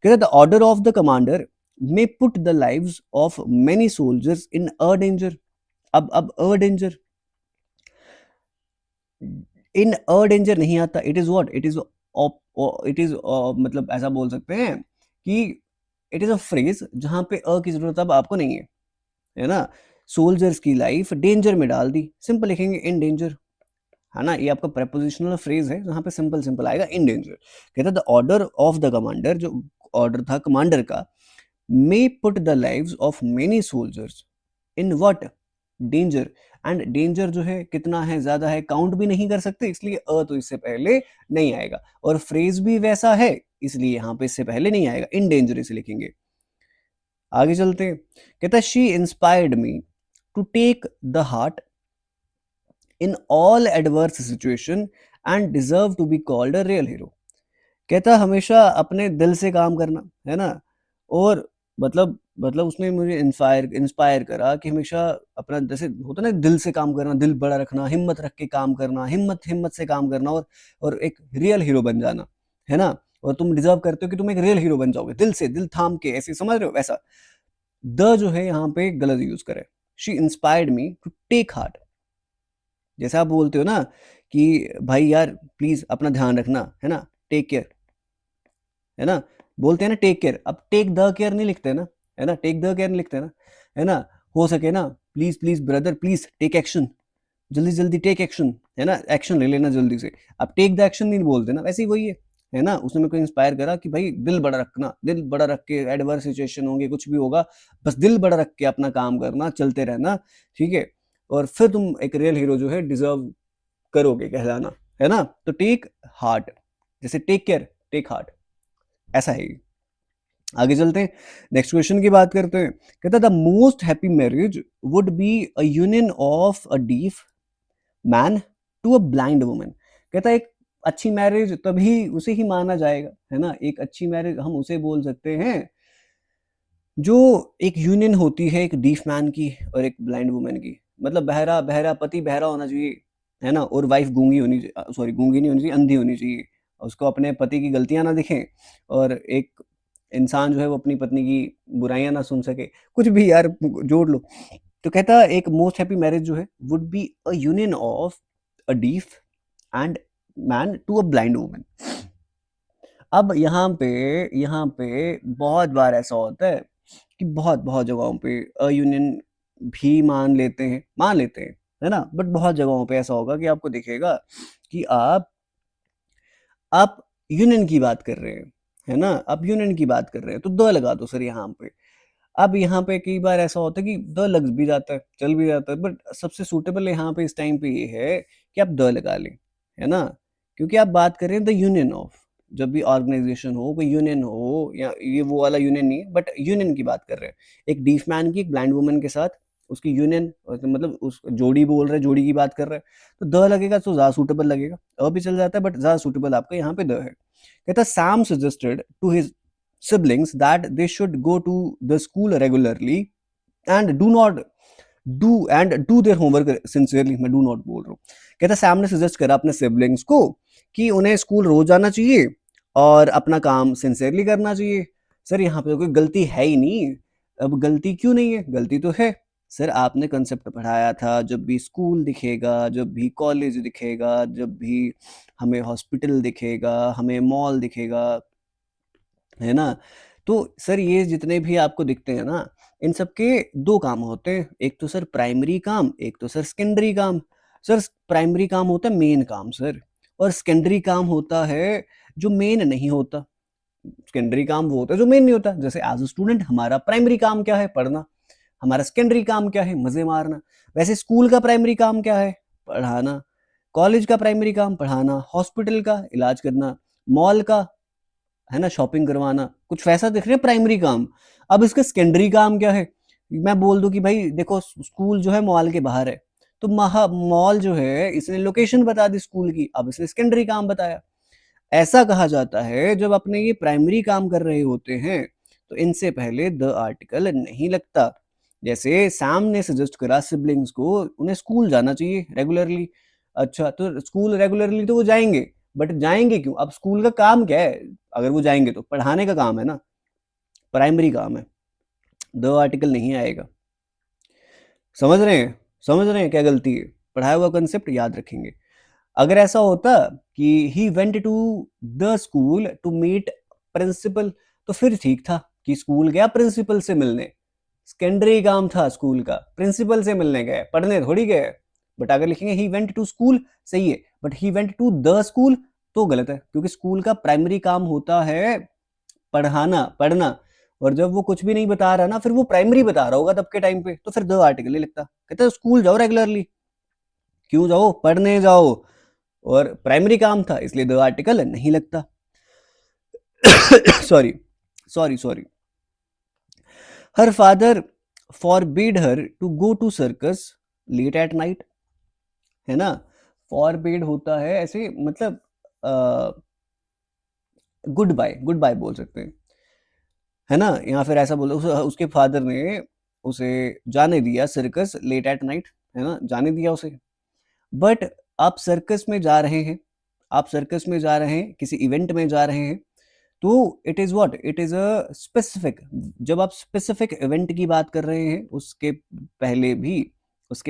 कहता the order of the commander may put the lives of many soldiers in a danger। अब a danger, in a danger नहीं आता, it is what, it is मतलब ऐसा बोल सकते हैं कि इट इज अ फ्रेज जहां पे अ की जरूरत अब आपको नहीं है ना, सोल्जर्स की लाइफ डेंजर में डाल दी, सिंपल लिखेंगे इन डेंजर, है ना, ये आपका प्रेपोजिशनल फ्रेज है जहां पे सिंपल सिंपल आएगा इन डेंजर। कहता the order of the commander, जो ऑर्डर था कमांडर का, may put the lives of many soldiers in what danger, and danger जो है कितना है, ज्यादा है, काउंट भी नहीं कर सकते, इसलिए अ तो इससे पहले नहीं आएगा, और फ्रेज भी वैसा है इसलिए यहां पे इससे पहले नहीं आएगा, इन डेंजर इसे लिखेंगे। आगे चलते हैं। कहता है she inspired me to take the heart in all adverse situation and deserve to be called a real hero. कहता हमेशा अपने दिल से काम करना, है ना, और मतलब उसने मुझे इंस्पायर इंस्पायर करा कि हमेशा अपना, जैसे होता है ना, दिल से काम करना, दिल बड़ा रखना, हिम्मत रख के काम करना, हिम्मत हिम्मत से काम करना, और एक रियल हीरो बन जाना, है ना, और तुम डिजर्व करते हो कि तुम एक रियल हीरो बन जाओगे, दिल से, दिल थाम के, ऐसे समझ रहे हो वैसा। द जो है यहाँ पे गलत यूज करे, she inspired me to take heart, जैसे आप बोलते हो ना कि भाई यार प्लीज अपना ध्यान रखना, है ना, टेक केयर, है ना, बोलते हैं ना टेक केयर, अब टेक द केयर नहीं लिखते ना, है ना, टेक द केयर नहीं लिखते ना, है ना, हो सके ना, please please brother please take action, जल्दी जल्दी टेक एक्शन, है ना, एक्शन ले लेना जल्दी से, अब टेक द एक्शन नहीं बोलते ना, वैसे ही वही है ना, उसने मेरे को इंस्पायर करा कि भाई दिल बड़ा रखना, दिल बड़ा रख के, एडवर्स सिचुएशन होंगे, कुछ भी होगा, बस दिल बड़ा रख के अपना काम करना, चलते रहना, ठीक है, और फिर तुम एक रियल हीरो जो है डिजर्व करोगे कहलाना, है ना, तो टेक हार्ट, जैसे टेक केयर, टेक हार्ट, ऐसा है ये। आगे चलते हैं, नेक्स्ट क्वेश्चन की बात करते हैं। कहता the most happy marriage would be a union of a deaf man to a blind woman. कहता है एक अच्छी मैरिज तभी उसे ही माना जाएगा, है ना, एक अच्छी मैरिज हम उसे बोल सकते हैं जो एक यूनियन होती है एक डीफ मैन की और एक ब्लाइंड वुमन की। मतलब बहरा बहरा पति बहरा होना चाहिए, है ना, और वाइफ गूंगी होनी चाहिए, सॉरी गूंगी नहीं होनी चाहिए, अंधी होनी चाहिए, उसको अपने पति की गलतियां ना दिखें, और एक इंसान जो है वो अपनी पत्नी की बुराइयां ना सुन सके, कुछ भी यार जोड़ लो। तो कहता एक मोस्ट हैप्पी मैरिज जो है would be a union of a deaf and man to a blind woman. अब यहाँ पे बहुत बार ऐसा होता है कि बहुत बहुत जगहों पे अयूनियन भी मान लेते हैं, है ना, बट बहुत जगहों पे ऐसा होगा कि आपको दिखेगा कि आप यूनियन की बात कर रहे हैं, है ना, आप यूनियन की बात कर रहे हैं तो द लगा दो सर यहाँ पे। अब यहाँ पे कई बार ऐसा होता है कि द लग भी जाता है, चल भी जाता है, बट सबसे सूटेबल यहाँ पे इस टाइम पे ये है कि आप द लगा लें, है ना, क्योंकि आप बात कर रहे हैं द यूनियन ऑफ। जब भी ऑर्गेनाइजेशन हो, कोई यूनियन हो, या ये वो वाला यूनियन नहीं है, बट यूनियन की बात कर रहे हैं, एक डीफ मैन की एक ब्लाइंड वुमन के साथ उसकी यूनियन, मतलब उस जोड़ी बोल रहे हैं, जोड़ी की बात कर रहे हैं, तो द लगेगा तो ज्यादा सूटेबल लगेगा, अ भी चल जाता है बट ज्यादा सूटेबल आपका यहाँ पे द है। कहता Sam suggested to his siblings that they should go to the school regularly and do their homework sincerely। मैं do not बोल रहा हूँ। कहता सैम ने सजेस्ट करा अपने सिबलिंग्स को कि उन्हें स्कूल रोज आना चाहिए और अपना काम सिंसियरली करना चाहिए। सर यहाँ पे तो कोई गलती है ही नहीं। अब गलती क्यों नहीं है? गलती तो है। सर आपने कंसेप्ट पढ़ाया था, जब भी स्कूल दिखेगा, जब भी कॉलेज दिखेगा, जब भी हमें हॉस्पिटल दिखेगा, हमें मॉल दिखेगा, है ना, तो सर ये जितने भी आपको दिखते हैं ना, इन सब के दो काम होते हैं, एक तो सर प्राइमरी काम, एक तो सर सेकेंडरी काम। सर प्राइमरी काम होता है मेन काम सर, और सेकेंडरी काम होता है जो मेन नहीं होता। सेकेंडरी काम वो होता है जो मेन नहीं होता। जैसे एज अ स्टूडेंट हमारा प्राइमरी काम क्या है? पढ़ना। हमारा सेकेंडरी काम क्या है? मजे मारना। वैसे स्कूल का प्राइमरी काम क्या है? पढ़ाना। कॉलेज का प्राइमरी काम पढ़ाना, हॉस्पिटल का इलाज करना, मॉल का, है ना, शॉपिंग करवाना, कुछ वैसा दिख रहा है प्राइमरी काम। अब इसका सेकेंडरी काम क्या है? मैं बोल दूं कि भाई देखो स्कूल जो है मॉल के बाहर है, तो मॉल जो है इसने लोकेशन बता दी स्कूल की, अब इसने सेकेंडरी काम बताया। ऐसा कहा जाता है जब अपने ये प्राइमरी काम कर रहे होते हैं तो इनसे पहले द आर्टिकल नहीं लगता। जैसे सैम ने सजेस्ट करा सिबलिंग्स को उन्हें स्कूल जाना चाहिए रेगुलरली। अच्छा तो स्कूल रेगुलरली तो वो जाएंगे, बट जाएंगे क्यों? अब स्कूल का काम क्या है? अगर वो जाएंगे तो पढ़ाने का काम है ना, प्राइमरी काम है, द आर्टिकल नहीं आएगा। समझ रहे हैं? समझ रहे हैं क्या गलती है? पढ़ाया हुआ कंसेप्ट याद रखेंगे। अगर ऐसा होता कि he went to the school to meet principal, तो फिर ठीक था कि स्कूल गया प्रिंसिपल से मिलने, सेकेंडरी काम था स्कूल का, प्रिंसिपल से मिलने गए, पढ़ने थोड़ी गए। बट अगर लिखेंगे ही वेंट टू स्कूल सही है, but he went to the school तो गलत है, क्योंकि स्कूल का प्राइमरी काम होता है पढ़ाना, पढ़ना। और जब वो कुछ भी नहीं बता रहा ना, फिर वो प्राइमरी बता रहा होगा तब के टाइम पे, तो फिर द आर्टिकल नहीं लिखता। कहते स्कूल जाओ रेगुलरली। क्यों जाओ? पढ़ने जाओ। और प्राइमरी काम था इसलिए द आर्टिकल नहीं लगता। Sorry sorry sorry. Her father forbid her to go to circus late at night, है ना, फॉरबिड होता है ऐसे, मतलब गुड बाय बोल सकते हैं, है ना, या फिर ऐसा बोलो उसके फादर ने उसे जाने दिया सर्कस लेट एट नाइट, है ना, जाने दिया उसे। बट आप सर्कस में जा रहे हैं, आप सर्कस में जा रहे हैं, किसी इवेंट में जा रहे हैं, तो it is what, it is a specific. जब आप स्पेसिफिक इवेंट की बात कर रहे हैं उसके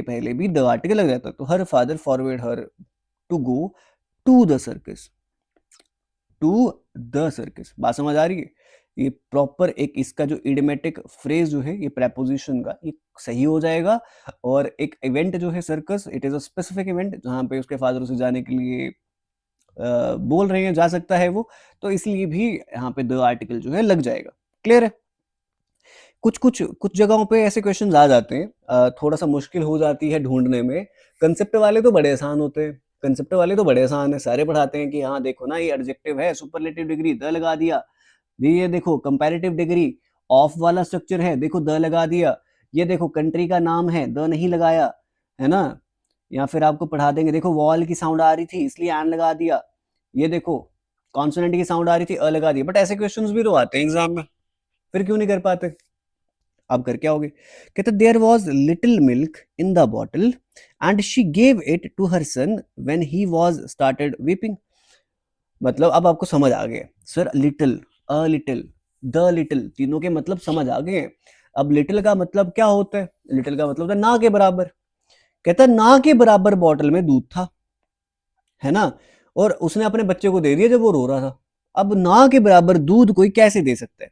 पहले भी द आर्टिकल लग जाता है। तो her father forward her to go to the circus, to the circus. बात समझ आ रही है? ये प्रॉपर एक इसका जो इडियोमेटिक फ्रेज जो है ये प्रेपोजिशन का ये सही हो जाएगा। और एक इवेंट जो है circus, it is a specific event जहां पे उसके फादर उसे जाने के लिए बोल रहे हैं, जा सकता है वो, तो इसलिए भी यहाँ पे द आर्टिकल जो है लग जाएगा। क्लियर है? कुछ जगहों पे ऐसे क्वेश्चन आ जाते हैं, थोड़ा सा मुश्किल हो जाती है ढूंढने में। कंसेप्ट वाले तो बड़े आसान होते हैं, कंसेप्ट वाले तो बड़े आसान है, सारे पढ़ाते हैं कि हाँ देखो ना ये एडजेक्टिव है, सुपरलेटिव डिग्री द लगा दिया, ये देखो कंपैरेटिव डिग्री ऑफ वाला स्ट्रक्चर है, देखो द लगा दिया, ये देखो कंट्री का नाम है द नहीं लगाया, है ना। या फिर आपको पढ़ा देंगे देखो वॉल की साउंड आ रही थी इसलिए एन लगा दिया, ये देखो कॉन्सोनेंट की साउंड आ रही थी अ लगा दिया। बट ऐसे क्वेश्चंस भी तो आते हैं एग्जाम में, फिर क्यों नहीं कर पाते? आप कर क्या होगे? कहते there was little milk in the bottle and she gave it to her son when he was started weeping. मतलब अब आपको समझ आ गया sir, little, a little, the little, तीनों के मतलब समझ आ गए। अब लिटिल का मतलब क्या होता है? लिटिल का मतलब होता है ना के बराबर। कहता ना के बराबर बॉटल में दूध था, है ना, और उसने अपने बच्चे को दे दिया जब वो रो रहा था। अब ना के बराबर दूध कोई कैसे दे सकता है?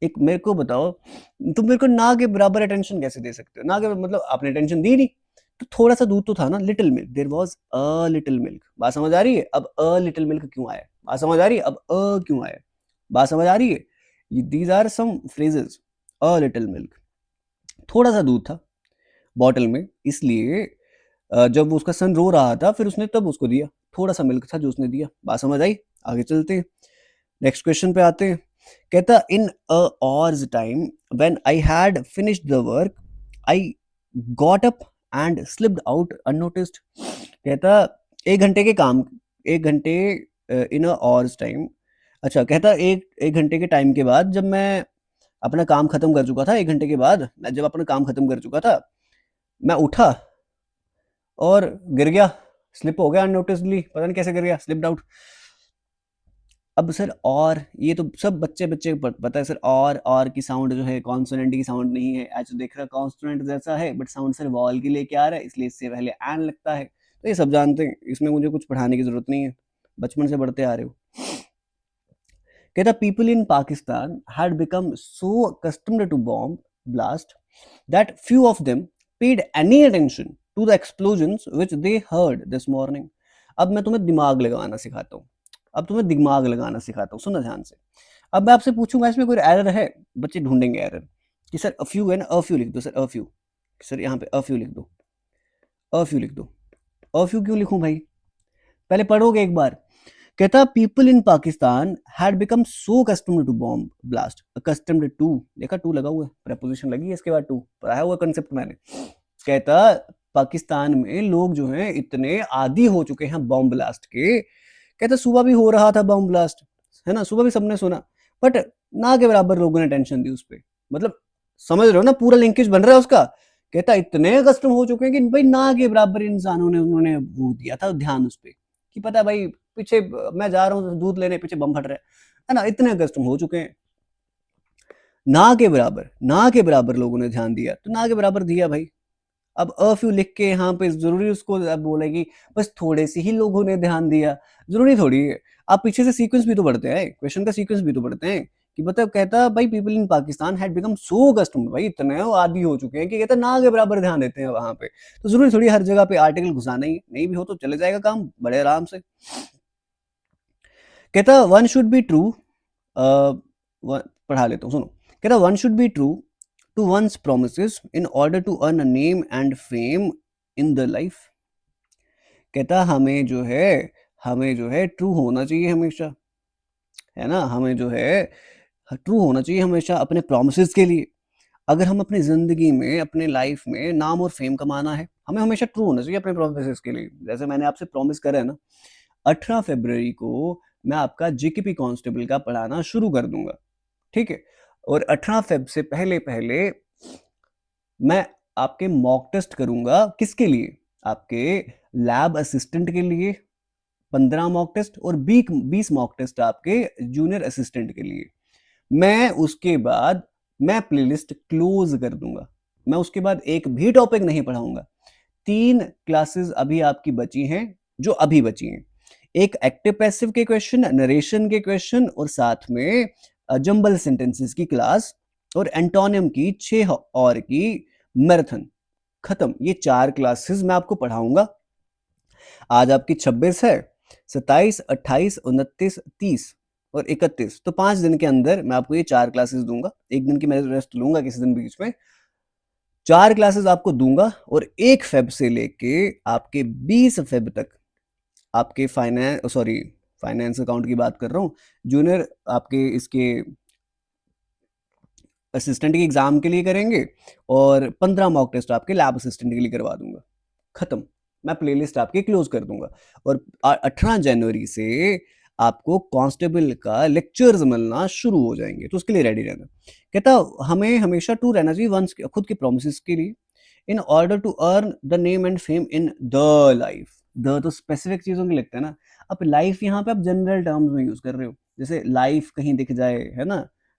एक मेरे को बताओ, तुम मेरे को ना के बराबर अटेंशन कैसे दे सकते हो? ना के मतलब आपने अटेंशन दी नहीं, तो थोड़ा सा दूध तो था ना, little milk, there was a little milk. बात समझ आ रही है? अब अ लिटिल मिल्क क्यों आया? बात समझ आ रही है? अब अ क्यों आया? बात समझ आ रही है? These are some phrases. A little milk, थोड़ा सा दूध था बॉटल में, इसलिए जब उसका सन रो रहा था फिर उसने तब उसको दिया, थोड़ा सा मिल्क था जो उसने दिया। बात समझ आई? आगे चलते हैं, नेक्स्ट क्वेश्चन पे आते हैं। कहता in a hour's time when I had finished the work I got up and slipped out unnoticed. कहता एक घंटे के काम, एक घंटे इन अ आवर्स टाइम, अच्छा कहता एक घंटे के टाइम के बाद जब मैं अपना काम खत्म कर चुका था, एक घंटे के बाद मैं जब अपना काम खत्म कर चुका था, मैं उठा और गिर गया, स्लिप हो गया अननोटिसली, पता नहीं कैसे गिर गया, स्लिप्ड आउट। अब सर और ये तो सब बच्चे बच्चे को पता है सर, और की साउंड जो है कॉन्सोनेंट की साउंड नहीं है, एच देख रहा कॉन्सोनेंट जैसा है बट साउंड सर वॉल के लिए क्या आ रहा है, इसलिए इससे पहले एन लगता है। तो ये सब जानते हैं, इसमें मुझे कुछ पढ़ाने की जरूरत नहीं है, बचपन से पढ़ते आ रहे हो। कहता people in Pakistan had become so accustomed to bomb blast that few of them paid any attention to the explosions which they heard this morning। अब मैं तुम्हें दिमाग लगाना सिखाता हूँ, अब तुम्हें दिमाग लगाना सिखाता हूँ, सुनो ध्यान से। अब मैं आपसे पूछूंगा इसमें कोई एरर है, बच्चे ढूंढेंगे एरर कि सर अ फ्यू है ना, अ फ्यू लिख दो सर, अ फ्यू, सर यहाँ पे अ फ्यू लिख दो, अ फ्यू लिख दो। अ फ्यू क्यों लिखूं भाई? पहले पढ़ोगे एक बार। कहता people in Pakistan had become so accustomed to bomb blast, accustomed to, देखा टू लगा हुआ है, प्रेपोजिशन लगी है इसके बाद टू, पढ़ाया हुआ कंसेप्ट मैंने। कहता पाकिस्तान में लोग जो हैं इतने आदी हो चुके हैं बॉम्ब ब्लास्ट के। कहता सुबह भी हो रहा था बॉम्ब ब्लास्ट, है ना, सुबह भी सबने सुना, बट ना के बराबर लोगों ने टेंशन दी उस पर। मतलब समझ रहे हो ना, पूरा लिंकेज बन रहा है उसका। कहता इतने कस्टम हो चुके हैं कि भाई ना के बराबर इंसानों ने उन्होंने वो दिया था ध्यान उस पर, कि पता भाई पीछे मैं जा रहा हूँ दूध लेने, पीछे बम फट रहा है ना, इतने कस्टम हो चुके हैं। ना के बराबर, ना के बराबर लोगों ने ध्यान दिया, तो ना के बराबर दिया भाई। अब अ फ्यू लिख के यहाँ पे जरूरी उसको अब बोलेगी बस थोड़े से ही लोगों ने ध्यान दिया, जरूरी थोड़ी है। आप पीछे से सीक्वेंस भी तो पढ़ते हैं, क्वेश्चन का सीक्वेंस भी तो पढ़ते हैं कि मतलब कहता भाई people in Pakistan had become so custom, भाई इतने आदी हो चुके हैं कि कहता ना के बराबर ध्यान देते हैं वहां पे, तो जरूरी थोड़ी हर जगह पे आर्टिकल घुसाना ही, नहीं भी हो तो चले जाएगा काम बड़े आराम से। कहता वन शुड बी ट्रू, पढ़ा लेता हूँ सुनो। कहता one should be true to one's promises in order to earn a name and fame in the life. कहता हमें जो है ट्रू होना चाहिए हमेशा, है ना, हमें जो है ट्रू होना चाहिए हमेशा अपने प्रोमिसेस के लिए। अगर हम अपनी जिंदगी में अपने लाइफ में नाम और फेम कमाना है, हमें हमेशा ट्रू होना चाहिए अपने प्रोमिसेस के लिए। जैसे मैंने आपसे प्रॉमिस करा है ना, 18 फरवरी को मैं आपका जीकेपी कांस्टेबल का पढ़ाना शुरू कर दूंगा, ठीक है। और 18 फेब से पहले पहले मैं आपके मॉक टेस्ट करूंगा, किसके लिए? आपके लैब असिस्टेंट के लिए 15 मॉक टेस्ट और 20 मॉक टेस्ट आपके जूनियर असिस्टेंट के लिए। मैं उसके बाद मैं प्लेलिस्ट क्लोज कर दूंगा, मैं उसके बाद एक भी टॉपिक नहीं पढ़ाऊंगा। 3 क्लासेस अभी आपकी बची हैं, जो अभी बची हैं, एक एक्टिव पैसिव के क्वेश्चन, नरेशन के क्वेश्चन और साथ में जंबल सेंटेंसेस की क्लास और एंटोनियम की 6 और की मैराथन, खत्म। ये 4 क्लासेस मैं आपको पढ़ाऊंगा। आज आपकी 26 है, 27, 28, 29, 30 और 31, तो 5 दिन के अंदर मैं आपको ये 4 क्लासेस दूंगा। एक दिन की मैं रेस्ट लूंगा किसी दिन बीच में, 4 क्लासेस आपको दूंगा और 1 फेब से लेके आपके 20 फेब तक आपके फाइनेंस अकाउंट की बात कर रहा हूँ, जूनियर आपके इसके असिस्टेंट के एग्जाम के लिए करेंगे और 15 मॉक टेस्ट आपके लैब असिस्टेंट के लिए करवा दूंगा, खत्म। मैं प्लेलिस्ट आपकी क्लोज कर दूंगा और 18 जनवरी से आपको कांस्टेबल का लेक्चर्स मिलना शुरू हो जाएंगे, तो उसके लिए रेडी रहना। कहता हमें हमेशा टू रहना चाहिए वंस खुद के प्रोमिस के लिए, in order to earn the name and fame in the life. The तो स्पेसिफिक चीजों की लिखते हैं ना, अब लाइफ यहाँ पे आप जनरल टर्म्स में यूज कर रहे हो, जैसे लाइफ कहीं दिख जाए है ना,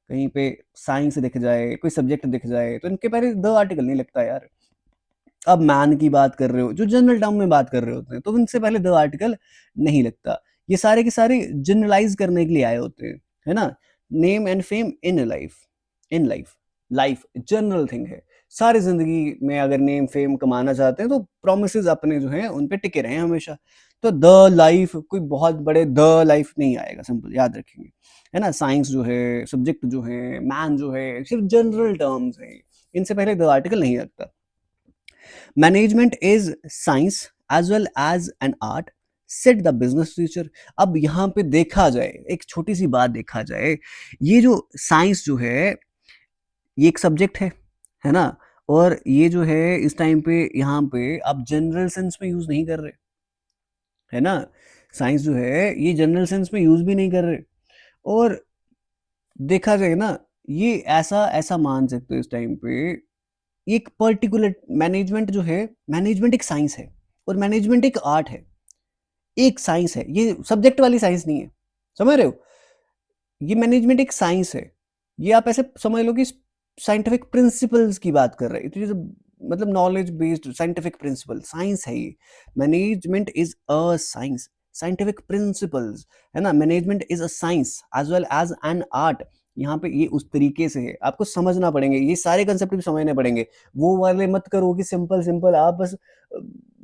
कहीं पे साइंस दिख जाए, कोई सब्जेक्ट दिख जाए, तो इनके पहले द आर्टिकल नहीं लगता यार। अब मैन की बात कर रहे हो, जो जनरल टर्म में बात कर रहे होते हैं, तो उनसे पहले द आर्टिकल नहीं लगता। ये सारे के सारे जनरलाइज करने के लिए आए होते हैं, है ना। Name and fame in life, in life, life general thing है। सारी जिंदगी में अगर नेम फेम कमाना चाहते हैं तो प्रोमिस अपने जो हैं उन पे टिके रहे हमेशा। तो द लाइफ कोई बहुत बड़े द लाइफ नहीं आएगा, सिंपल याद रखेंगे, है ना। साइंस जो है, सब्जेक्ट जो है, मैन जो है, सिर्फ जनरल टर्म्स हैं, इनसे पहले द आर्टिकल नहीं लगता। Management is science as well as an art, set the business future. अब यहाँ पे देखा जाए, एक छोटी सी बात देखा जाए, ये जो साइंस जो है ये एक सब्जेक्ट है ना, और ये जो है इस टाइम पे यहाँ पे आप जनरल सेंस में यूज नहीं कर रहे, है ना। साइंस जो है ये जनरल सेंस में यूज भी नहीं कर रहे, और देखा जाए ना, ये ऐसा ऐसा मान सकते हो इस टाइम पे, एक पर्टिकुलर मैनेजमेंट जो है, मैनेजमेंट एक साइंस है और मैनेजमेंट एक आर्ट है, एक साइंस है, ये सब्जेक्ट वाली साइंस नहीं है, समझ रहे हो। ये मैनेजमेंट एक साइंस है, ये आप ऐसे समझ लो कि साइंटिफिक प्रिंसिपल्स की बात कर रहे हैं, इट इज मतलब knowledge based scientific principle, science है ये। Management is a science, scientific principles, है ना। Management is a science as well as an art. यहाँ पे ये उस तरीके से है, आपको समझना पड़ेंगे, ये सारे कंसेप्ट भी समझने पड़ेंगे। वो वाले मत करो कि सिंपल सिंपल आप बस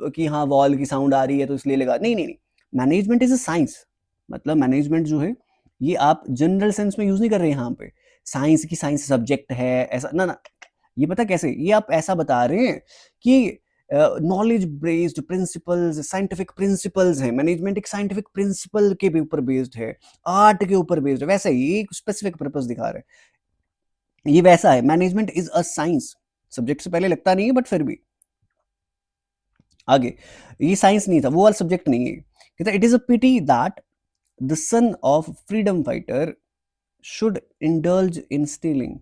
कि हाँ वॉल की साउंड आ रही है तो इसलिए लगा, नहीं नहीं नहीं। मैनेजमेंट इज अ साइंस, मतलब मैनेजमेंट जो है ये आप जनरल सेंस में यूज नहीं कर रहे यहाँ पे, साइंस की साइंस सब्जेक्ट है ऐसा ना ना। ये पता कैसे, ये आप ऐसा बता रहे हैं कि knowledge based principles, scientific principles हैं, मैनेजमेंट एक साइंटिफिक प्रिंसिपल के ऊपर बेस्ड है, आर्ट के ऊपर बेस्ड है, वैसे ही एक स्पेसिफिक पर्पस दिखा रहे हैं, ये वैसा है। Management is a science, subject से पहले लगता नहीं है बट फिर भी आगे, ये साइंस नहीं था, वो वाला सब्जेक्ट नहीं है। कहता it is a pity that the son of freedom fighter should indulge in stealing.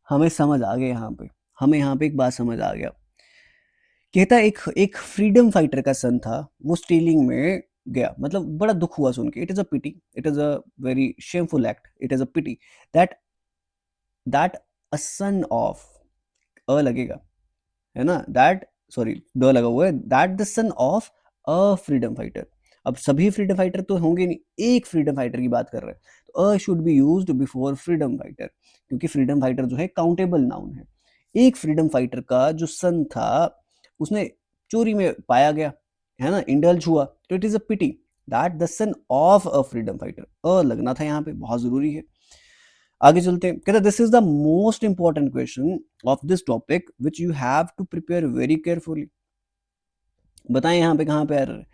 हमें समझ आ गया यहाँ पे, हमें यहाँ पे एक बात समझ आ गया। कहता एक एक फ्रीडम फाइटर का सन था, वो स्टीलिंग में गया, मतलब बड़ा दुख हुआ सुन के। It is a pity, it is a very shameful act, it is a pity that that a son of, a लगेगा, है ना, दैट, सॉरी द लगा हुआ है, that the son of a freedom fighter. अब सभी फ्रीडम फाइटर तो होंगे नहीं, एक फ्रीडम फाइटर की बात कर रहे हैं, तो a should be used before freedom fighter, क्योंकि फ्रीडम फाइटर जो है काउंटेबल नाउन है। एक फ्रीडम फाइटर का जो सन था उसने चोरी में पाया गया, है ना, इंडल्ज हुआ, तो it is a pity that the son of a freedom fighter, a लगना था यहाँ पे, बहुत जरूरी है। आगे चलते हैं, कहता this is the most important question of this topic which you have to prepare very carefully. बताएं यहाँ पे कहाँ पे एरर है।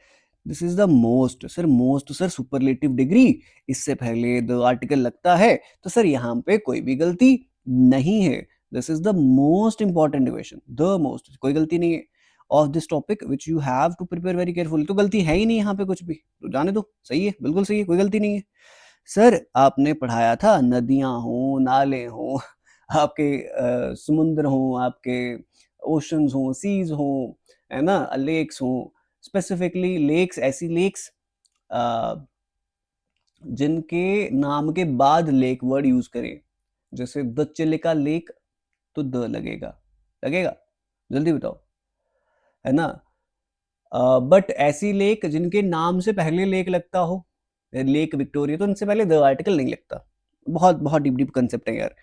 This is the most, sir most तो सर सुपरलेटिव डिग्री, इससे पहले द आर्टिकल लगता है, तो सर यहाँ पे कोई भी गलती नहीं है। This is the most important question, the most, कोई गलती नहीं है, of this topic which you have to prepare very carefully, तो गलती है ही नहीं यहाँ पे कुछ भी, तो जाने दो, सही है, बिल्कुल सही है, कोई गलती नहीं है। सर आपने पढ़ाया था नदियां हों, नाले हों, आपके समुद्र हों, आपके ओशंस हों, सीज हों, है ना, लेक्स हों, स्पेसिफिकली लेक्स, ऐसी लेक्स जिनके नाम के बाद लेक वर्ड यूज करें, जैसे द चिलिका लेक, तो द लगेगा, लगेगा, जल्दी बताओ, है ना। बट ऐसी लेक जिनके नाम से पहले लेक लगता हो, लेक विक्टोरिया, तो उनसे पहले द आर्टिकल नहीं लगता। बहुत बहुत डीप डीप कंसेप्ट है यार,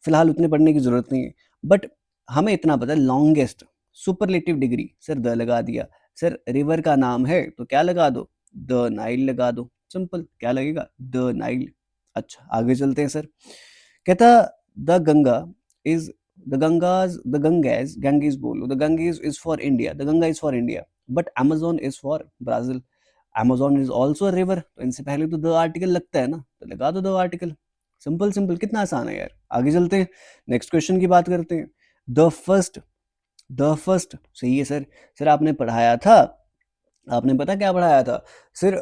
फिलहाल उतने पढ़ने की जरूरत नहीं है, बट हमें इतना पता है longest superlative degree, sir the लगा दिया। सर रिवर का नाम है तो क्या लगा दो, द नाइल लगा दो, सिंपल, क्या लगेगा, द नाइल। अच्छा आगे चलते हैं सर। कहता the Ganga is, the Ganges बोलो, the Ganges is for India, the Ganga is for India, but Amazon is for Brazil. Amazon is also a river, तो इनसे पहले तो द आर्टिकल लगता है ना, तो लगा दो द आर्टिकल। सिंपल सिंपल, कितना आसान है यार। आगे चलते हैं, नेक्स्ट क्वेश्चन की बात करते हैं। द फर्स्ट सही है सर। सर आपने पढ़ाया था, आपने पता क्या पढ़ाया था सर,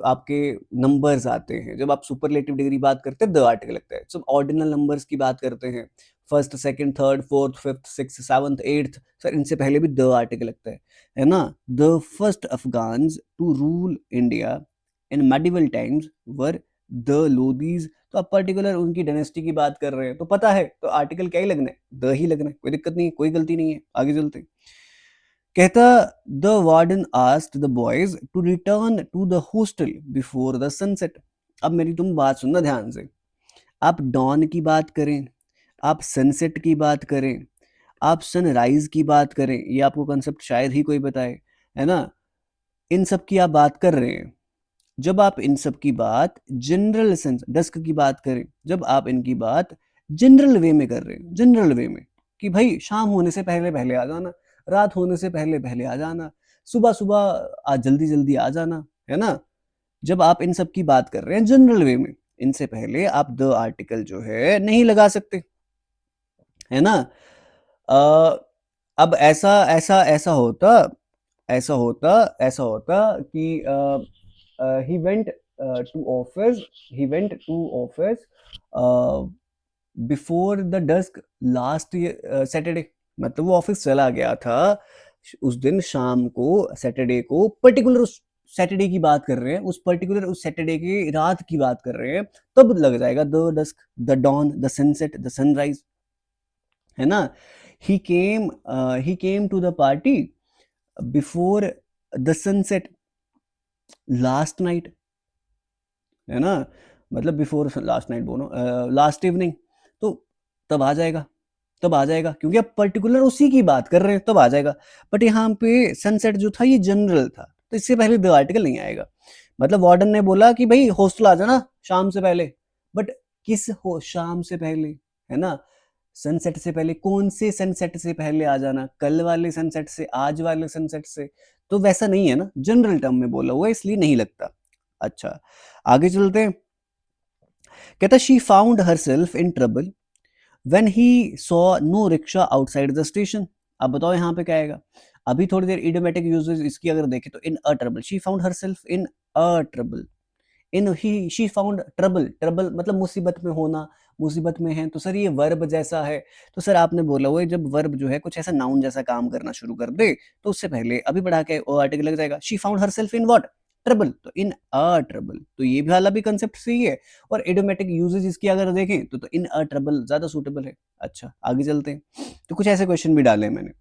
आपके नंबर्स आते हैं, जब आप सुपरलेटिव डिग्री बात करते हैं द आर्टिकल लगता है। सब ऑर्डिनल नंबर्स की बात करते हैं, first second third fourth fifth sixth seventh eighth, sir इनसे पहले भी द आर्टिकल लगता है ना। The first Afghans to rule India in medieval times were the Lodis. तो आप पर्टिकुलर उनकी डायनेस्टी की बात कर रहे हैं, तो पता है तो आर्टिकल क्या ही लगना है, द ही लगना है, कोई दिक्कत नहीं है, कोई गलती नहीं है। आगे चलते हैं। कहता the warden asked the boys to return to the hostel before the sunset. अब मेरी तुम बात सुनना ध्यान से, आप डॉन की बात करें, आप सनसेट की बात करें, आप सनराइज की बात करें, ये आपको कंसेप्ट शायद ही कोई बताए, है ना। इन सब की आप बात कर रहे हैं, जब आप इन सब की बात जनरल सेंस डस्क की बात करें, जब आप इनकी बात जनरल वे में कर रहे हैं, जनरल वे में कि भाई शाम होने से पहले पहले आ जाना, रात होने से पहले पहले आ जाना, सुबह सुबह आज जल्दी जल्दी आ जाना, है ना। जब आप इन सब की बात कर रहे हैं जनरल वे में, इनसे पहले आप द आर्टिकल जो है नहीं लगा सकते, है ना। अ, अब ऐसा ऐसा ऐसा होता ऐसा होता ऐसा होता कि he went to office he went to office before the dusk last Saturday. मतलब वो ऑफिस चला गया था उस दिन शाम को, सैटरडे को, पर्टिकुलर उस सैटरडे की बात कर रहे हैं, उस पर्टिकुलर उस सैटरडे की रात की बात कर रहे हैं, तब लग जाएगा the dusk, the dawn, the sunset, the sunrise, है ना। He came to the party before the sunset last night, है ना। मतलब बिफोर लास्ट नाइट बोलो, लास्ट इवनिंग, तो तब आ जाएगा, तब आ जाएगा, क्योंकि आप पर्टिकुलर उसी की बात कर रहे हैं, तब आ जाएगा। बट यहाँ पे सनसेट जो था ये जनरल था, तो इससे पहले द आर्टिकल नहीं आएगा। मतलब वार्डन ने बोला कि भाई हॉस्टल आ जाना शाम से पहले, बट किस हो शाम से पहले, है ना। सनसेट से पहले, कौन से सनसेट से पहले आ जाना, कल वाले सनसेट से, आज वाले सनसेट से, तो वैसा नहीं है ना, जनरल टर्म में बोला हुआ है, इसलिए नहीं लगता। अच्छा, आगे चलते हैं। कहता she found herself in trouble when he saw no rickshaw outside the station. अब बताओ यहाँ पे क्या आएगा। अभी थोड़ी देर इडियोमेटिक यूजेस इसकी अगर देखें तो in a trouble, she found herself in a trouble, in ही शी फाउंड ट्रबल, ट्रबल मतलब मुसीबत में होना, मुसीबत में है, तो सर ये वर्ब जैसा है। तो सर आपने बोला हुआ है जब वर्ब जो है कुछ ऐसा नाउन जैसा काम करना शुरू कर दे, तो उससे पहले अभी बढ़ा के ओ आर्टिकल लग जाएगा। She found herself in what, trouble, तो इन अ ट्रबल, तो ये भी वाला भी कंसेप्ट सही है। और इडियोमेटिक यूजेस इसकी अगर देखें तो इन अ ट्रबल ज्यादा सूटेबल है। अच्छा, आगे चलते हैं। तो कुछ ऐसे क्वेश्चन भी डाले हैं मैंने।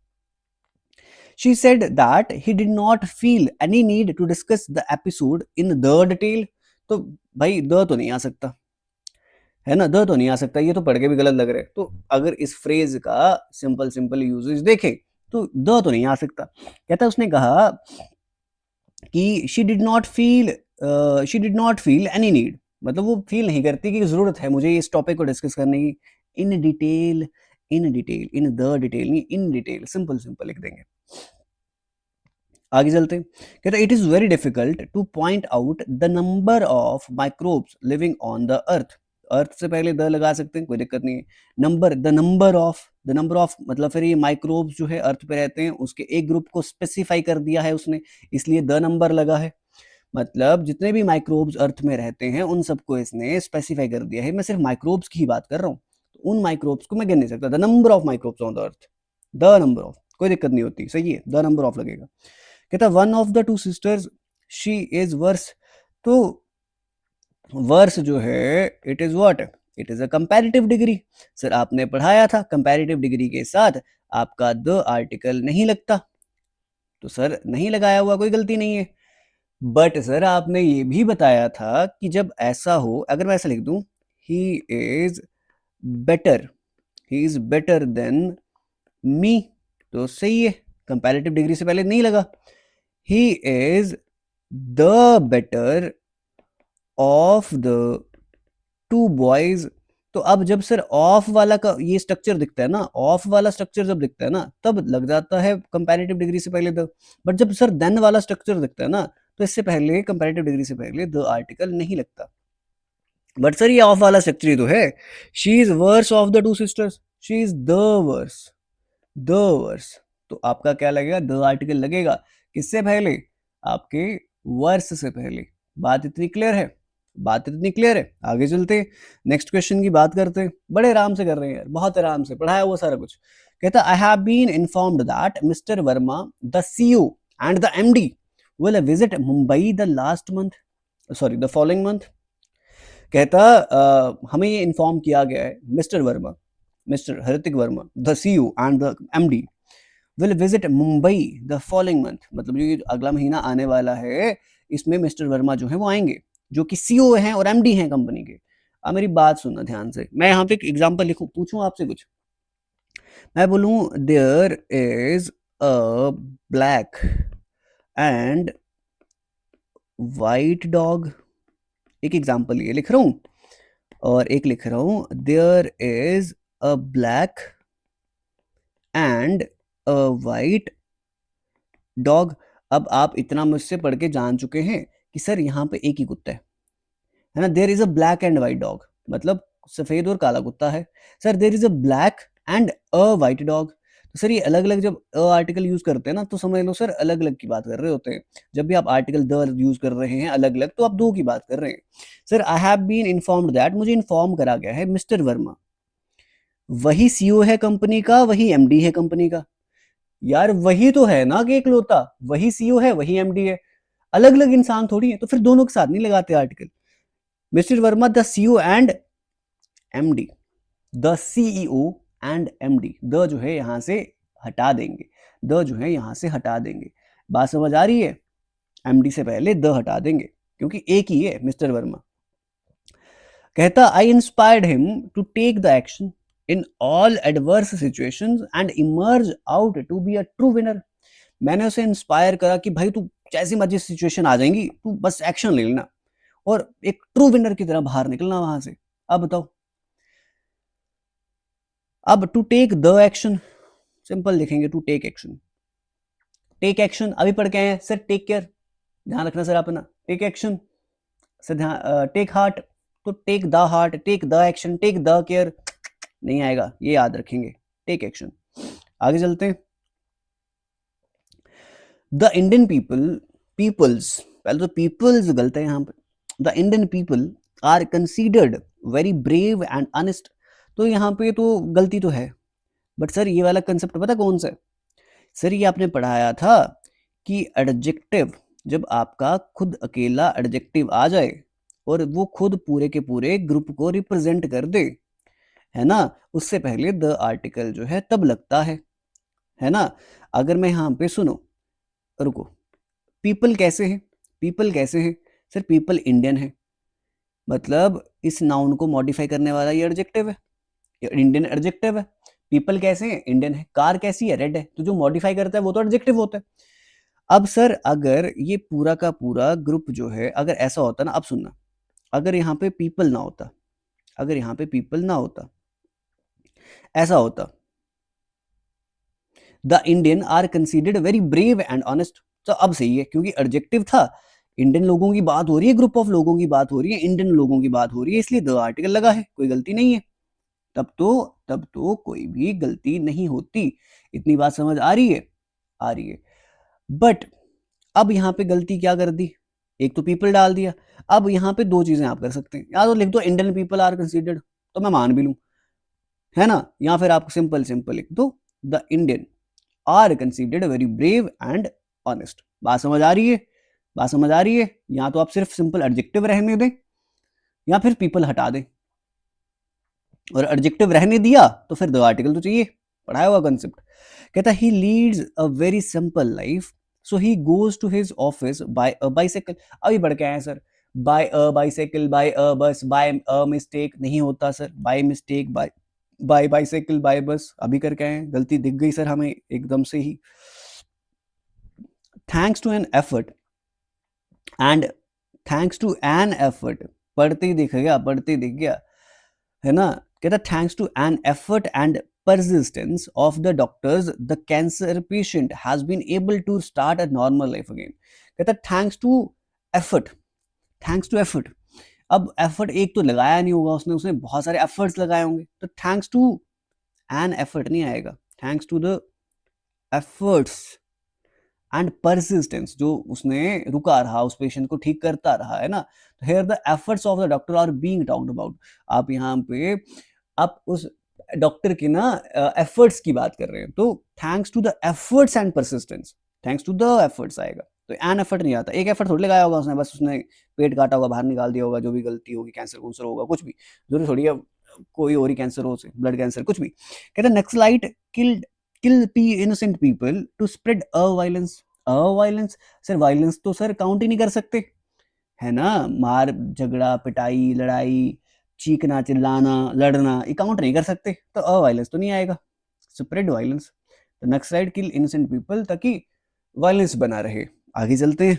She said that he did not feel any need to discuss the episode in the detail। तो भाई द तो नहीं आ सकता, है ना, द तो नहीं आ सकता, ये तो पढ़ के भी गलत लग रहा है। तो अगर इस फ्रेज का सिंपल सिंपल यूजेज देखें तो द तो नहीं आ सकता। कहता उसने कहा कि she did not feel any need, मतलब वो फील नहीं करती कि जरूरत है मुझे इस टॉपिक को डिस्कस करने की in detail, in detail, in the detail नहीं, इन डिटेल, सिंपल सिंपल लिख देंगे। आगे चलते हैं। कहता it is very difficult to point out the number of microbes living on the earth. Earth से पहले द लगा सकते हैं, कोई दिक्कत नहीं है। नंबर, द नंबर ऑफ मतलब फिर ये माइक्रोब्स जो है अर्थ पे रहते हैं, उसके एक ग्रुप को स्पेसिफाई कर दिया है उसने, इसलिए द नंबर लगा है। मतलब जितने भी माइक्रोब्स अर्थ में रहते हैं उन सबको इसने स्पेसिफाई कर दिया है। मैं सिर्फ माइक्रोब्स की ही बात कर रहा हूँ, तो उन माइक्रोब्स को मैं गिन नहीं सकता। The number of microbes on the earth, the number of, कोई दिक्कत नहीं होती, सही है, द नंबर ऑफ लगेगा। कहता one of the two sisters she is worse. तो वर्स जो है it is what, it is a comparative degree. Sir आपने पढ़ाया था कंपैरेटिव डिग्री के साथ आपका द आर्टिकल नहीं लगता, तो सर नहीं लगाया हुआ, कोई गलती नहीं है। बट सर आपने ये भी बताया था कि जब ऐसा हो, अगर मैं ऐसा लिख दूं he is better, he is better than me, तो सही है, कंपैरेटिव डिग्री से पहले नहीं लगा। He is the better of the to boys. तो अब जब सर ऑफ वाला का ये स्ट्रक्चर दिखता है ना, ऑफ वाला स्ट्रक्चर जब दिखता है ना, तब लग जाता है कंपैरेटिव डिग्री से पहले द। बट जब सर देन वाला स्ट्रक्चर दिखता है ना, तो इससे पहले कंपैरेटिव डिग्री से पहले द आर्टिकल नहीं लगता। बट सर ये ऑफ वाला स्ट्रक्चर ही तो है, she is worse of the two sisters, she is the worse, the worse, तो आपका क्या लगेगा, द आर्टिकल लगेगा, किससे पहले, आपके वर्स से पहले। बात इतनी क्लियर है, बात इतनी क्लियर है। आगे चलते नेक्स्ट क्वेश्चन की बात करते हैं, बड़े आराम से कर रहे हैं यार, बहुत आराम से पढ़ाया हुआ सारा कुछ। कहता I have been informed that mister Verma the CEO and the MD will visit Mumbai the last month, sorry the following month. कहता हमें ये इन्फॉर्म किया गया है, mister Verma, mister Hrithik Verma the CEO and the MD will visit Mumbai the following month, मतलब जो अगला महीना आने वाला है इसमें मिस्टर वर्मा जो है वो आएंगे, जो कि सीईओ हैं और एमडी हैं कंपनी के। अब मेरी बात सुनना ध्यान से, मैं यहाँ पे एक एग्जांपल लिखूं, पूछूं आपसे कुछ, मैं बोलूं there is a black and white dog, एक एग्जांपल ये लिख रहा हूं, और एक लिख रहा हूं there is a black and a white dog. अब आप इतना मुझसे पढ़ के जान चुके हैं कि सर यहाँ पे एक ही कुत्ता है ना, there is a black and white dog, मतलब सफेद और काला कुत्ता है। Sir there is a black and a white dog, तो सर ये अलग अलग जब अ आर्टिकल यूज करते हैं ना, तो समझ लो सर अलग अलग की बात कर रहे होते हैं। जब भी आप आर्टिकल द यूज कर रहे हैं अलग अलग, तो आप दो की बात कर रहे हैं। Sir I have been informed that, मुझे इन्फॉर्म करा गया है मिस्टर वर्मा, वही सीईओ है कंपनी का, वही एमडी है कंपनी का। यार वही तो है ना कि एकलौता, वही सीईओ है वही एमडी है, अलग अलग इंसान थोड़ी है, तो फिर दोनों के साथ नहीं लगाते article. Mister Verma the CEO and MD, the CEO and MD, the जो है यहां से हटा देंगे, द जो है यहां से हटा देंगे। बात समझ आ रही है, एमडी से पहले द हटा देंगे क्योंकि एक ही है मिस्टर वर्मा। कहता I inspired him to take the action in all adverse situations and emerge out to be a true winner. मैंने उसे इंस्पायर करा कि भाई तू जैसी मर्जी सिचुएशन आ जाएंगी, तू बस एक्शन ले लेना और एक ट्रू विनर की तरह बाहर निकलना वहां से। अब बताओ, अब to take the action, simple लिखेंगे to take action, take action अभी पढ़ के आए हैं सर, टेक केयर, ध्यान रखना सर अपना, टेक एक्शन सर, ध्यान, टेक हार्ट, तो take the heart, take the action, take the care नहीं आएगा, ये याद रखेंगे, टेक एक्शन। आगे चलते हैं, द इंडियन पीपल्स, पहले तो पीपल्स गलत है यहाँ पे, the Indian people are considered very brave and honest, तो यहाँ पे तो गलती तो है, बट सर ये वाला कंसेप्ट पता कौन सा है, सर ये आपने पढ़ाया था कि एडजेक्टिव जब आपका खुद अकेला एडजेक्टिव आ जाए और वो खुद पूरे के पूरे ग्रुप को रिप्रेजेंट कर दे, है ना, उससे पहले द आर्टिकल जो है तब लगता है ना। अगर मैं यहाँ पे सुनो, रुको, पीपल कैसे हैं, पीपल कैसे हैं, सर पीपल इंडियन है, मतलब इस नाउन को मॉडिफाई करने वाला ये एडजेक्टिव है, इंडियन एडजेक्टिव है। पीपल कैसे हैं, इंडियन है। कार कैसी है, रेड है, तो जो मॉडिफाई करता है वो तो एडजेक्टिव होता है। अब सर अगर ये पूरा का पूरा ग्रुप जो है अगर ऐसा होता ना, अब सुनना, अगर यहाँ पे पीपल ना होता, अगर यहाँ पे पीपल ना होता, ऐसा होता, the Indian are considered very brave and honest, तो अब सही है क्योंकि एडजेक्टिव था, इंडियन लोगों की बात हो रही है, ग्रुप ऑफ लोगों की बात हो रही है, इंडियन लोगों की बात हो रही है, इसलिए द आर्टिकल लगा है, कोई गलती नहीं है। तब तो कोई भी गलती नहीं होती। इतनी बात समझ आ रही है, आ रही है। बट अब यहाँ पे गलती क्या कर दी, एक तो पीपल डाल दिया। अब यहाँ पे दो चीजें आप कर सकते हैं, या तो लिख दो इंडियन पीपल आर कंसीडर्ड, तो मैं मान भी लूं, है ना, या फिर आप सिंपल सिंपल लिख दो the Indian are considered very brave and honest. बात समझ आ रही है, बात समझ आ रही है। या तो आप सिर्फ सिंपल एडजेक्टिव रहने दें या फिर पीपल हटा दें, और एडजेक्टिव रहने दिया तो फिर दो आर्टिकल तो चाहिए, पढ़ाया हुआ कंसेप्ट। कहता he leads a very simple life so he goes to his office by a bicycle. अभी बढ़ के आए sir, by a bicycle, by a bus, by a mistake नहीं होता sir, by mistake, by by bicycle, by bus, अभी करके आए, गलती दिख गई सर हमें एकदम से ही। Thanks to an effort and thanks to an effort, पढ़ते ही दिख गया, पढ़ते ही दिख गया, है ना। कहता thanks to an effort and persistence of the doctors the cancer patient has been able to start a normal life again। कहता thanks to effort, thanks to effort. अब एफर्ट एक तो लगाया नहीं होगा उसने, उसने बहुत सारे एफर्ट्स लगाए होंगे, तो थैंक्स टू एन एफर्ट नहीं आएगा, thanks to the efforts and persistence, जो उसने रुका रहा, उस पेशेंट को ठीक करता रहा, है ना। तो here the efforts of the doctor R being talked about. आप यहाँ पे आप उस डॉक्टर के ना एफर्ट्स की बात कर रहे हैं, तो thanks to the efforts and persistence, thanks to the efforts आएगा। तो एन एफर्ट नहीं आता, एक एफर्ट थोड़ी लगाया होगा उसने, बस उसने पेट काटा होगा, बाहर निकाल दिया होगा, जो भी गलती होगी, कैंसर कुंसर होगा, कुछ भी जरूरी थोड़ी है कोई और ही कैंसर हो, ब्लड कैंसर, कुछ भी। कहते हैं Naxalite killed kill innocent people to spread a violence. A violence, sir violence तो सर काउंट ही नहीं कर सकते, है ना। मार झगड़ा पिटाई लड़ाई चीखना चिल्लाना लड़ना, ये काउंट नहीं कर सकते, तो अ वायलेंस तो नहीं आएगा, स्प्रेड वायलेंस। तो नक्सलाइट किल इनोसेंट पीपल ताकि वायलेंस बना रहे। आगे चलते हैं।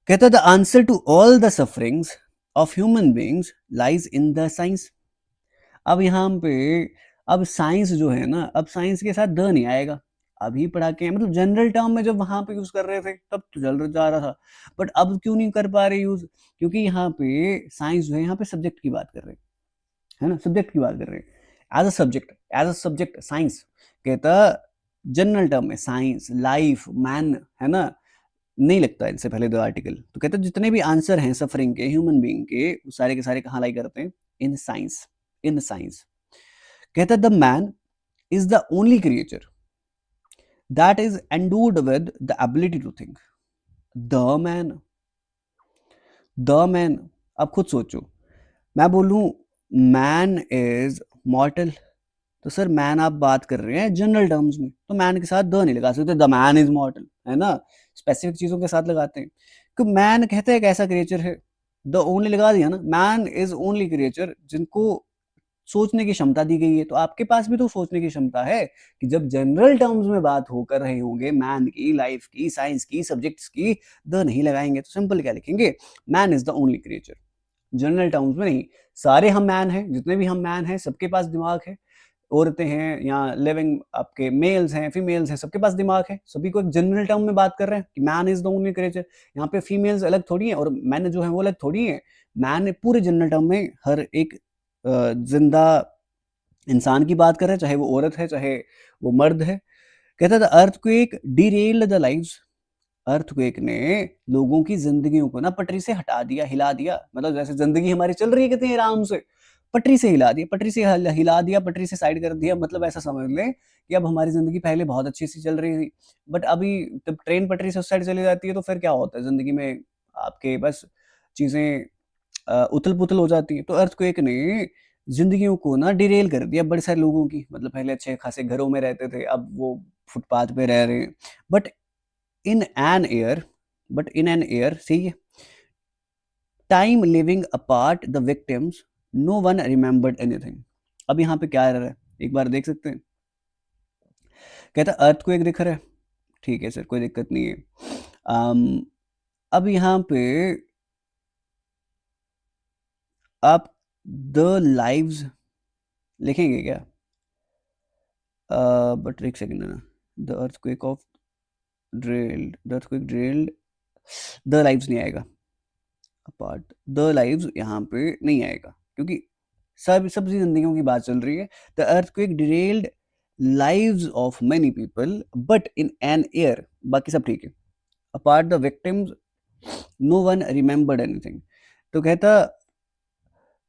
कहता the answer to all the sufferings of human beings lies in the science. अब यहाँ पे अब साइंस जो है ना, अब साइंस के साथ द नहीं आएगा। अभी पढ़ा के मतलब जनरल टर्म में जब वहां पे यूज कर रहे थे तब तो चल जा रहा था, बट अब क्यों नहीं कर पा रहे यूज, क्योंकि यहाँ पे साइंस जो है यहाँ पे सब्जेक्ट की बात कर रहे हैं, है ना, सब्जेक्ट की बात कर रहे हैं। As a subject, as a subject science, कहता जनरल टर्म में साइंस लाइफ मैन, है ना, नहीं लगता इनसे पहले दो आर्टिकल। तो कहते जितने भी आंसर हैं सफरिंग के ह्यूमन बीइंग के, वो सारे के सारे कहाँ लाई करते हैं, इन साइंस, इन साइंस। कहता the man is the only creature that is endowed with the ability to think. The man, the man, अब खुद सोचो, मैं बोलूं मैन इज मॉर्टल, तो सर मैन आप बात कर रहे हैं जनरल टर्म्स में, तो मैन के साथ द नहीं लगा सकते, द मैन इज मॉर्टल, है ना, स्पेसिफिक चीजों के साथ लगाते हैं। क्योंकि मैन कहते हैं एक ऐसा क्रिएचर है, द ओनली लगा दिया ना, मैन इज ओनली क्रिएचर जिनको सोचने की क्षमता दी गई है, तो आपके पास भी तो सोचने की क्षमता है कि जब जनरल टर्म्स में बात होकर रहे होंगे मैन की, लाइफ की, साइंस की, सब्जेक्ट्स की, द नहीं लगाएंगे तो सिंपल क्या लिखेंगे, man is the only creature. General terms में नहीं, सारे हम मैन हैं, जितने भी हम मैन हैं सबके पास दिमाग है, औरतें हैं या लिविंग आपके मेल्स हैं फीमेल्स हैं, सबके पास दिमाग है, सभी को एक जनरल टर्म में बात कर रहे हैं कि man is the only creature. यहाँ पे फीमेल्स अलग थोड़ी है और मैन जो है वो अलग थोड़ी है, मैन पूरे जनरल टर्म में हर एक जिंदा इंसान की बात कर रहे हैं, चाहे वो औरत है चाहे वो मर्द है। कहता था earthquake derailed the lives, earthquake ने लोगों की जिंदगियों को ना पटरी से हटा दिया, हिला दिया, मतलब जैसे जिंदगी हमारी चल रही है कितनी आराम से, पटरी से हिला दिया, पटरी से हिला दिया, पटरी से साइड कर दिया, मतलब ऐसा समझ लें कि अब हमारी जिंदगी पहले बहुत अच्छी सी चल रही थी, बट अभी जब ट्रेन पटरी से उस साइड चली जाती है तो फिर क्या होता है जिंदगी में, आपके बस चीजें उथल पुथल हो जाती है। तो अर्थक्वेक ने जिंदगियों को ना डिरेल कर दिया बड़े सारे लोगों की, मतलब पहले अच्छे खासे घरों में रहते थे, अब वो फुटपाथ पे रह रहे हैं। But in an air, but in an air सही है, time living apart the victims no one remembered anything. अब यहाँ पे क्या रहा है एक बार देख सकते हैं। कहता अर्थ को एक दिख रहा है, ठीक है सर कोई दिक्कत नहीं है। अब यहाँ पे आप द लाइव्स लिखेंगे क्या, बट एक सेकंड ना, the earthquake of drilled, the earthquake drilled, the lives नहीं आएगा, अपार्ट द लाइव्स यहाँ पे नहीं आएगा, क्योंकि सबकी जिंदगियों की बात चल रही है। The earthquake derailed lives of many people but in an air, बाकी सब ठीक है, apart the victims no one remembered anything. तो कहता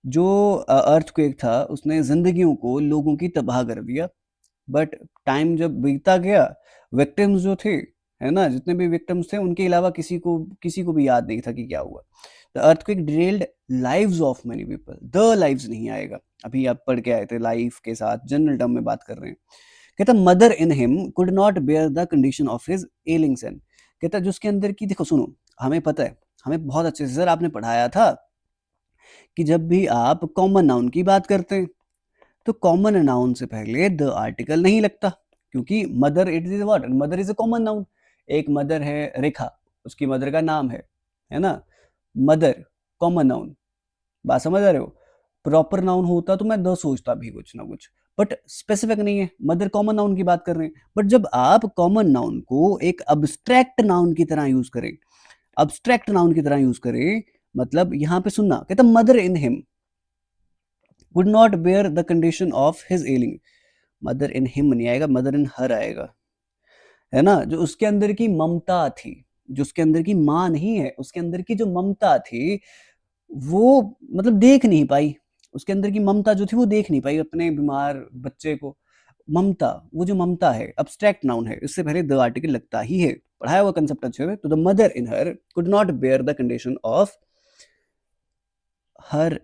जो अर्थक्वेक था उसने जिंदगियों को लोगों की तबाह कर दिया, बट टाइम जब बीतता गया विक्टिम्स जो थे, है ना, जितने भी विक्टिम्स थे उनके अलावा किसी को भी याद नहीं था कि क्या हुआ। The earthquake drilled lives of many people, the lives नहीं आएगा, अभी आप पढ़ के आए थे लाइफ के साथ जनरल टर्म में बात कर रहे हैं। कहता mother in him could not bear the condition of his ailing son. कहता जो उसके अंदर की, देखो सुनो, हमें पता है, हमें बहुत अच्छे से सर आपने पढ़ाया था कि जब भी आप कॉमन नाउन की बात करते हैं तो कॉमन नाउन से पहले द आर्टिकल नहीं लगता, क्योंकि mother it is what, mother is a common noun. एक मदर है रेखा, उसकी मदर का नाम है ना, मदर कॉमन नाउन, बात समझ आ रहे हो। प्रॉपर नाउन होता तो मैं द सोचता भी कुछ ना कुछ, बट स्पेसिफिक नहीं है, मदर कॉमन नाउन की बात कर रहे हैं। बट जब आप कॉमन नाउन को एक अब्स्ट्रैक्ट नाउन की तरह यूज करें, अब्स्ट्रैक्ट नाउन की तरह यूज करें, मतलब यहां पे सुनना, कहता mother in him could not bear the condition of his ailing. Mother in him नहीं आएगा, मदर इन हर आएगा, है ना। जो उसके अंदर की ममता थी, जो उसके अंदर की माँ नहीं है, उसके अंदर की जो ममता थी वो मतलब देख नहीं पाई, उसके अंदर की ममता जो थी वो देख नहीं पाई अपने बीमार बच्चे को। ममता, वो जो ममता है अब्स्ट्रैक्ट नाउन है, इससे पहले द आर्टिकल लगता ही है, पढ़ाया हुआ कंसेप्ट अच्छे हुए। तो the mother in her could not bear the condition of her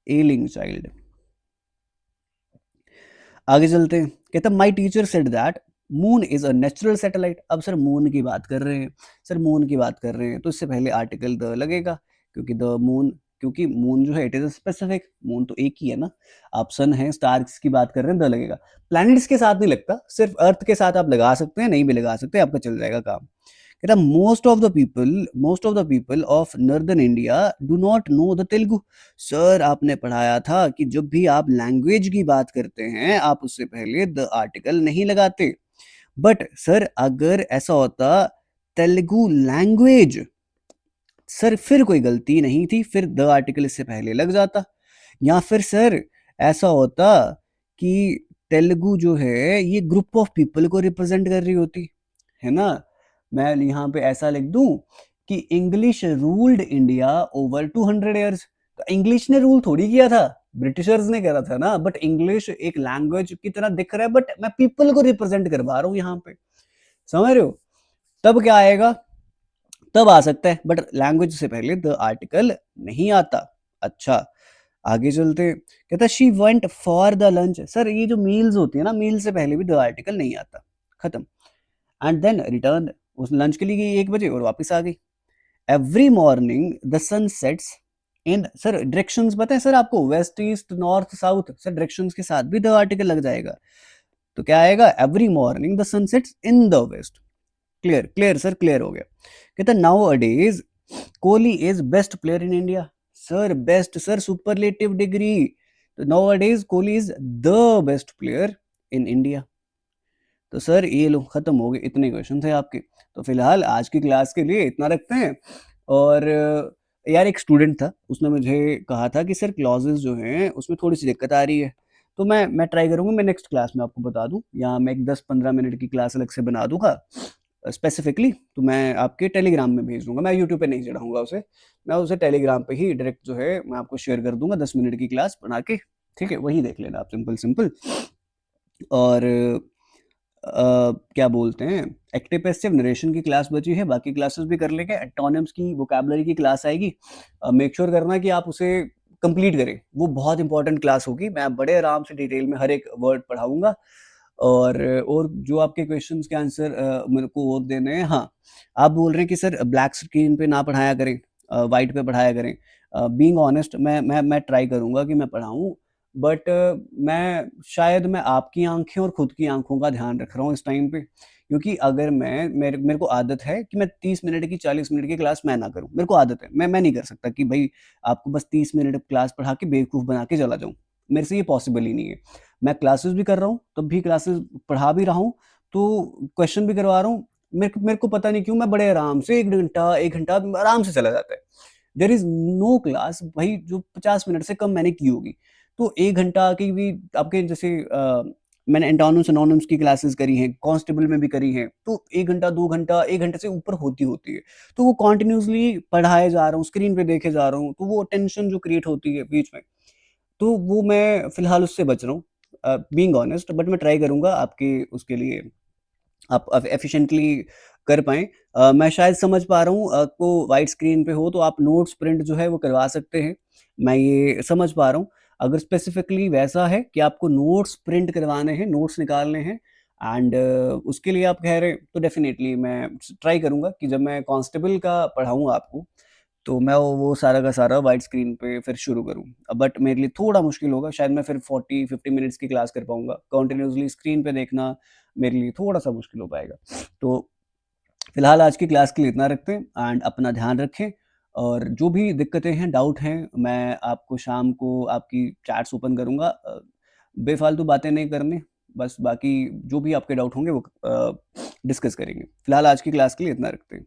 ailing child. आगे चलते हैं, कहता my teacher said that moon is a natural satellite. अब सर मून की बात कर रहे हैं, सर मून की बात कर रहे हैं, तो इससे पहले आर्टिकल द लगेगा, क्योंकि द मून, क्योंकि मून जो है इट इज स्पेसिफिक, मून तो एक ही है ना। आप सन है, स्टार्स की बात कर रहे हैं, द लगेगा। प्लैनेट्स के साथ नहीं लगता, सिर्फ अर्थ के साथ आप लगा सकते हैं, नहीं भी लगा सकते, आपका चल जाएगा काम। कहता most of the people of northern India do not know the Telugu. Sir आपने पढ़ाया था कि जब भी आप लैंग्वेज की बात करते हैं आप उससे पहले द आर्टिकल नहीं लगाते। बट सर अगर ऐसा होता तेलुगु लैंग्वेज, सर फिर कोई गलती नहीं थी, फिर द आर्टिकल इससे पहले लग जाता। या फिर सर ऐसा होता कि तेलुगु जो है ये ग्रुप ऑफ पीपल को रिप्रेजेंट कर रही होती, है ना। मैं यहाँ पे ऐसा लिख दूं कि English ruled India over 200 years. तो इंग्लिश ने रूल थोड़ी किया था, ब्रिटिशर्स ने करा था ना। बट इंग्लिश एक लैंग्वेज की तरह दिख रहा है, बट मैं पीपल को रिप्रेजेंट करवा रहा हूँ यहाँ पे, समझ रहे हो। तब क्या आएगा, तब आ सकता है, बट लैंग्वेज से पहले द आर्टिकल नहीं आता। अच्छा आगे चलते हैं, कहता she went for the lunch. Sir ये जो मील्स होती है ना, मील से पहले भी द आर्टिकल नहीं आता, खत्म। एंड देन रिटर्न, उस लंच के लिए गई 1 बजे और वापस आ गई। Every morning the sun sets in, sir directions पता है सर आपको, west east north south, sir directions के साथ भी द आर्टिकल लग जाएगा। तो क्या आएगा, every morning the sun sets in the west. Clear clear sir, clear हो गया। कहता nowadays Kohli is best player in India. Sir best, sir superlative degree, तो nowadays Kohli is the best player in India. तो sir ये लो खत्म हो गए, इतने क्वेश्चन थे आपके। तो फिलहाल आज की क्लास के लिए इतना रखते हैं। और यार एक स्टूडेंट था, उसने मुझे कहा था कि सर क्लॉजेस जो हैं उसमें थोड़ी सी दिक्कत आ रही है। तो मैं ट्राई करूंगा, मैं नेक्स्ट क्लास में आपको बता दूं, या मैं एक 10-15 मिनट की क्लास अलग से बना दूंगा स्पेसिफिकली। तो मैं आपके टेलीग्राम में भेज दूंगा, मैं यूट्यूब पे नहीं चढ़ाऊंगा उसे, मैं उसे टेलीग्राम पे ही डायरेक्ट जो है मैं आपको शेयर कर दूंगा 10 मिनट की क्लास बना के, ठीक है। वही देख लेना आप, सिंपल सिंपल। और क्या बोलते हैं, एक्टिव पैसिव नरेशन की क्लास बची है, बाकी क्लासेस भी कर लेंगे। एंटोनिम्स की वोकैबुलरी की क्लास आएगी, मेक श्योर करना कि आप उसे कंप्लीट करें, वो बहुत इंपॉर्टेंट क्लास होगी। मैं बड़े आराम से डिटेल में हर एक वर्ड पढ़ाऊंगा। और जो आपके क्वेश्चंस के आंसर मेरे को और देने हैं, हाँ आप बोल रहे हैं कि सर ब्लैक स्क्रीन पे ना पढ़ाया करें, वाइट पे पढ़ाया करें। बीइंग ऑनेस्ट मैं ट्राई करूंगा कि मैं पढ़ाऊं, बट मैं शायद मैं आपकी आंखें और खुद की आंखों का ध्यान रख रहा हूँ इस टाइम पे। क्योंकि अगर मेरे को आदत है कि मैं 30 मिनट की 40 मिनट की क्लास मैं ना करूं, मेरे को आदत है, मैं नहीं कर सकता कि भाई आपको बस 30 मिनट क्लास पढ़ा के बेवकूफ बना के चला जाऊं, मेरे से ये पॉसिबल ही नहीं है। मैं क्लासेस भी कर रहा हूँ, तब भी क्लासेस पढ़ा भी रहा हूँ, तो क्वेश्चन भी करवा रहा हूँ। मेरे को पता नहीं क्यों मैं बड़े आराम से 1 घंटा आराम से चला जाता है। देर इज नो क्लास भाई जो 50 मिनट से कम मैंने की होगी। तो 1 घंटा की भी आपके जैसे मैंने एंटोनिम्स एनोनिम्स की क्लासेस करी हैं, कांस्टेबल में भी करी हैं, तो 1 घंटा 2 घंटा 1 घंटे से ऊपर होती होती है। तो वो कॉन्टिन्यूसली पढ़ाए जा रहा हूँ, स्क्रीन पे देखे जा रहा हूँ, तो वो टेंशन जो क्रिएट होती है बीच में, तो वो मैं फिलहाल उससे बच रहा हूँ, बीइंग ऑनेस्ट। बट मैं ट्राई करूंगा आपके उसके लिए आप एफिशिएंटली कर पाएँ। मैं शायद समझ पा रहा हूँ, आपको वाइट स्क्रीन पे हो तो आप नोट्स प्रिंट जो है वो करवा सकते हैं, मैं ये समझ पा रहा हूँ। अगर स्पेसिफिकली वैसा है कि आपको नोट्स प्रिंट करवाने हैं, नोट्स निकालने हैं, एंड उसके लिए आप कह रहे हैं, तो डेफिनेटली मैं ट्राई करूंगा कि जब मैं कांस्टेबल का पढ़ाऊंगा आपको, तो मैं वो सारा का सारा वाइट स्क्रीन पे फिर शुरू करूँ। बट मेरे लिए थोड़ा मुश्किल होगा, शायद मैं फिर 40-50 मिनट्स की क्लास कर पाऊँगा। कंटिन्यूअसली स्क्रीन पे देखना मेरे लिए थोड़ा-सा मुश्किल हो पाएगा। तो फिलहाल आज की क्लास के लिए इतना रखते हैं, एंड अपना ध्यान रखें। और जो भी दिक्कतें हैं, डाउट हैं, मैं आपको शाम को आपकी चैट्स ओपन करूँगा, बेफालतू बातें नहीं करनी, बस बाकी जो भी आपके डाउट होंगे वो डिस्कस करेंगे। फिलहाल आज की क्लास के लिए इतना रखते हैं।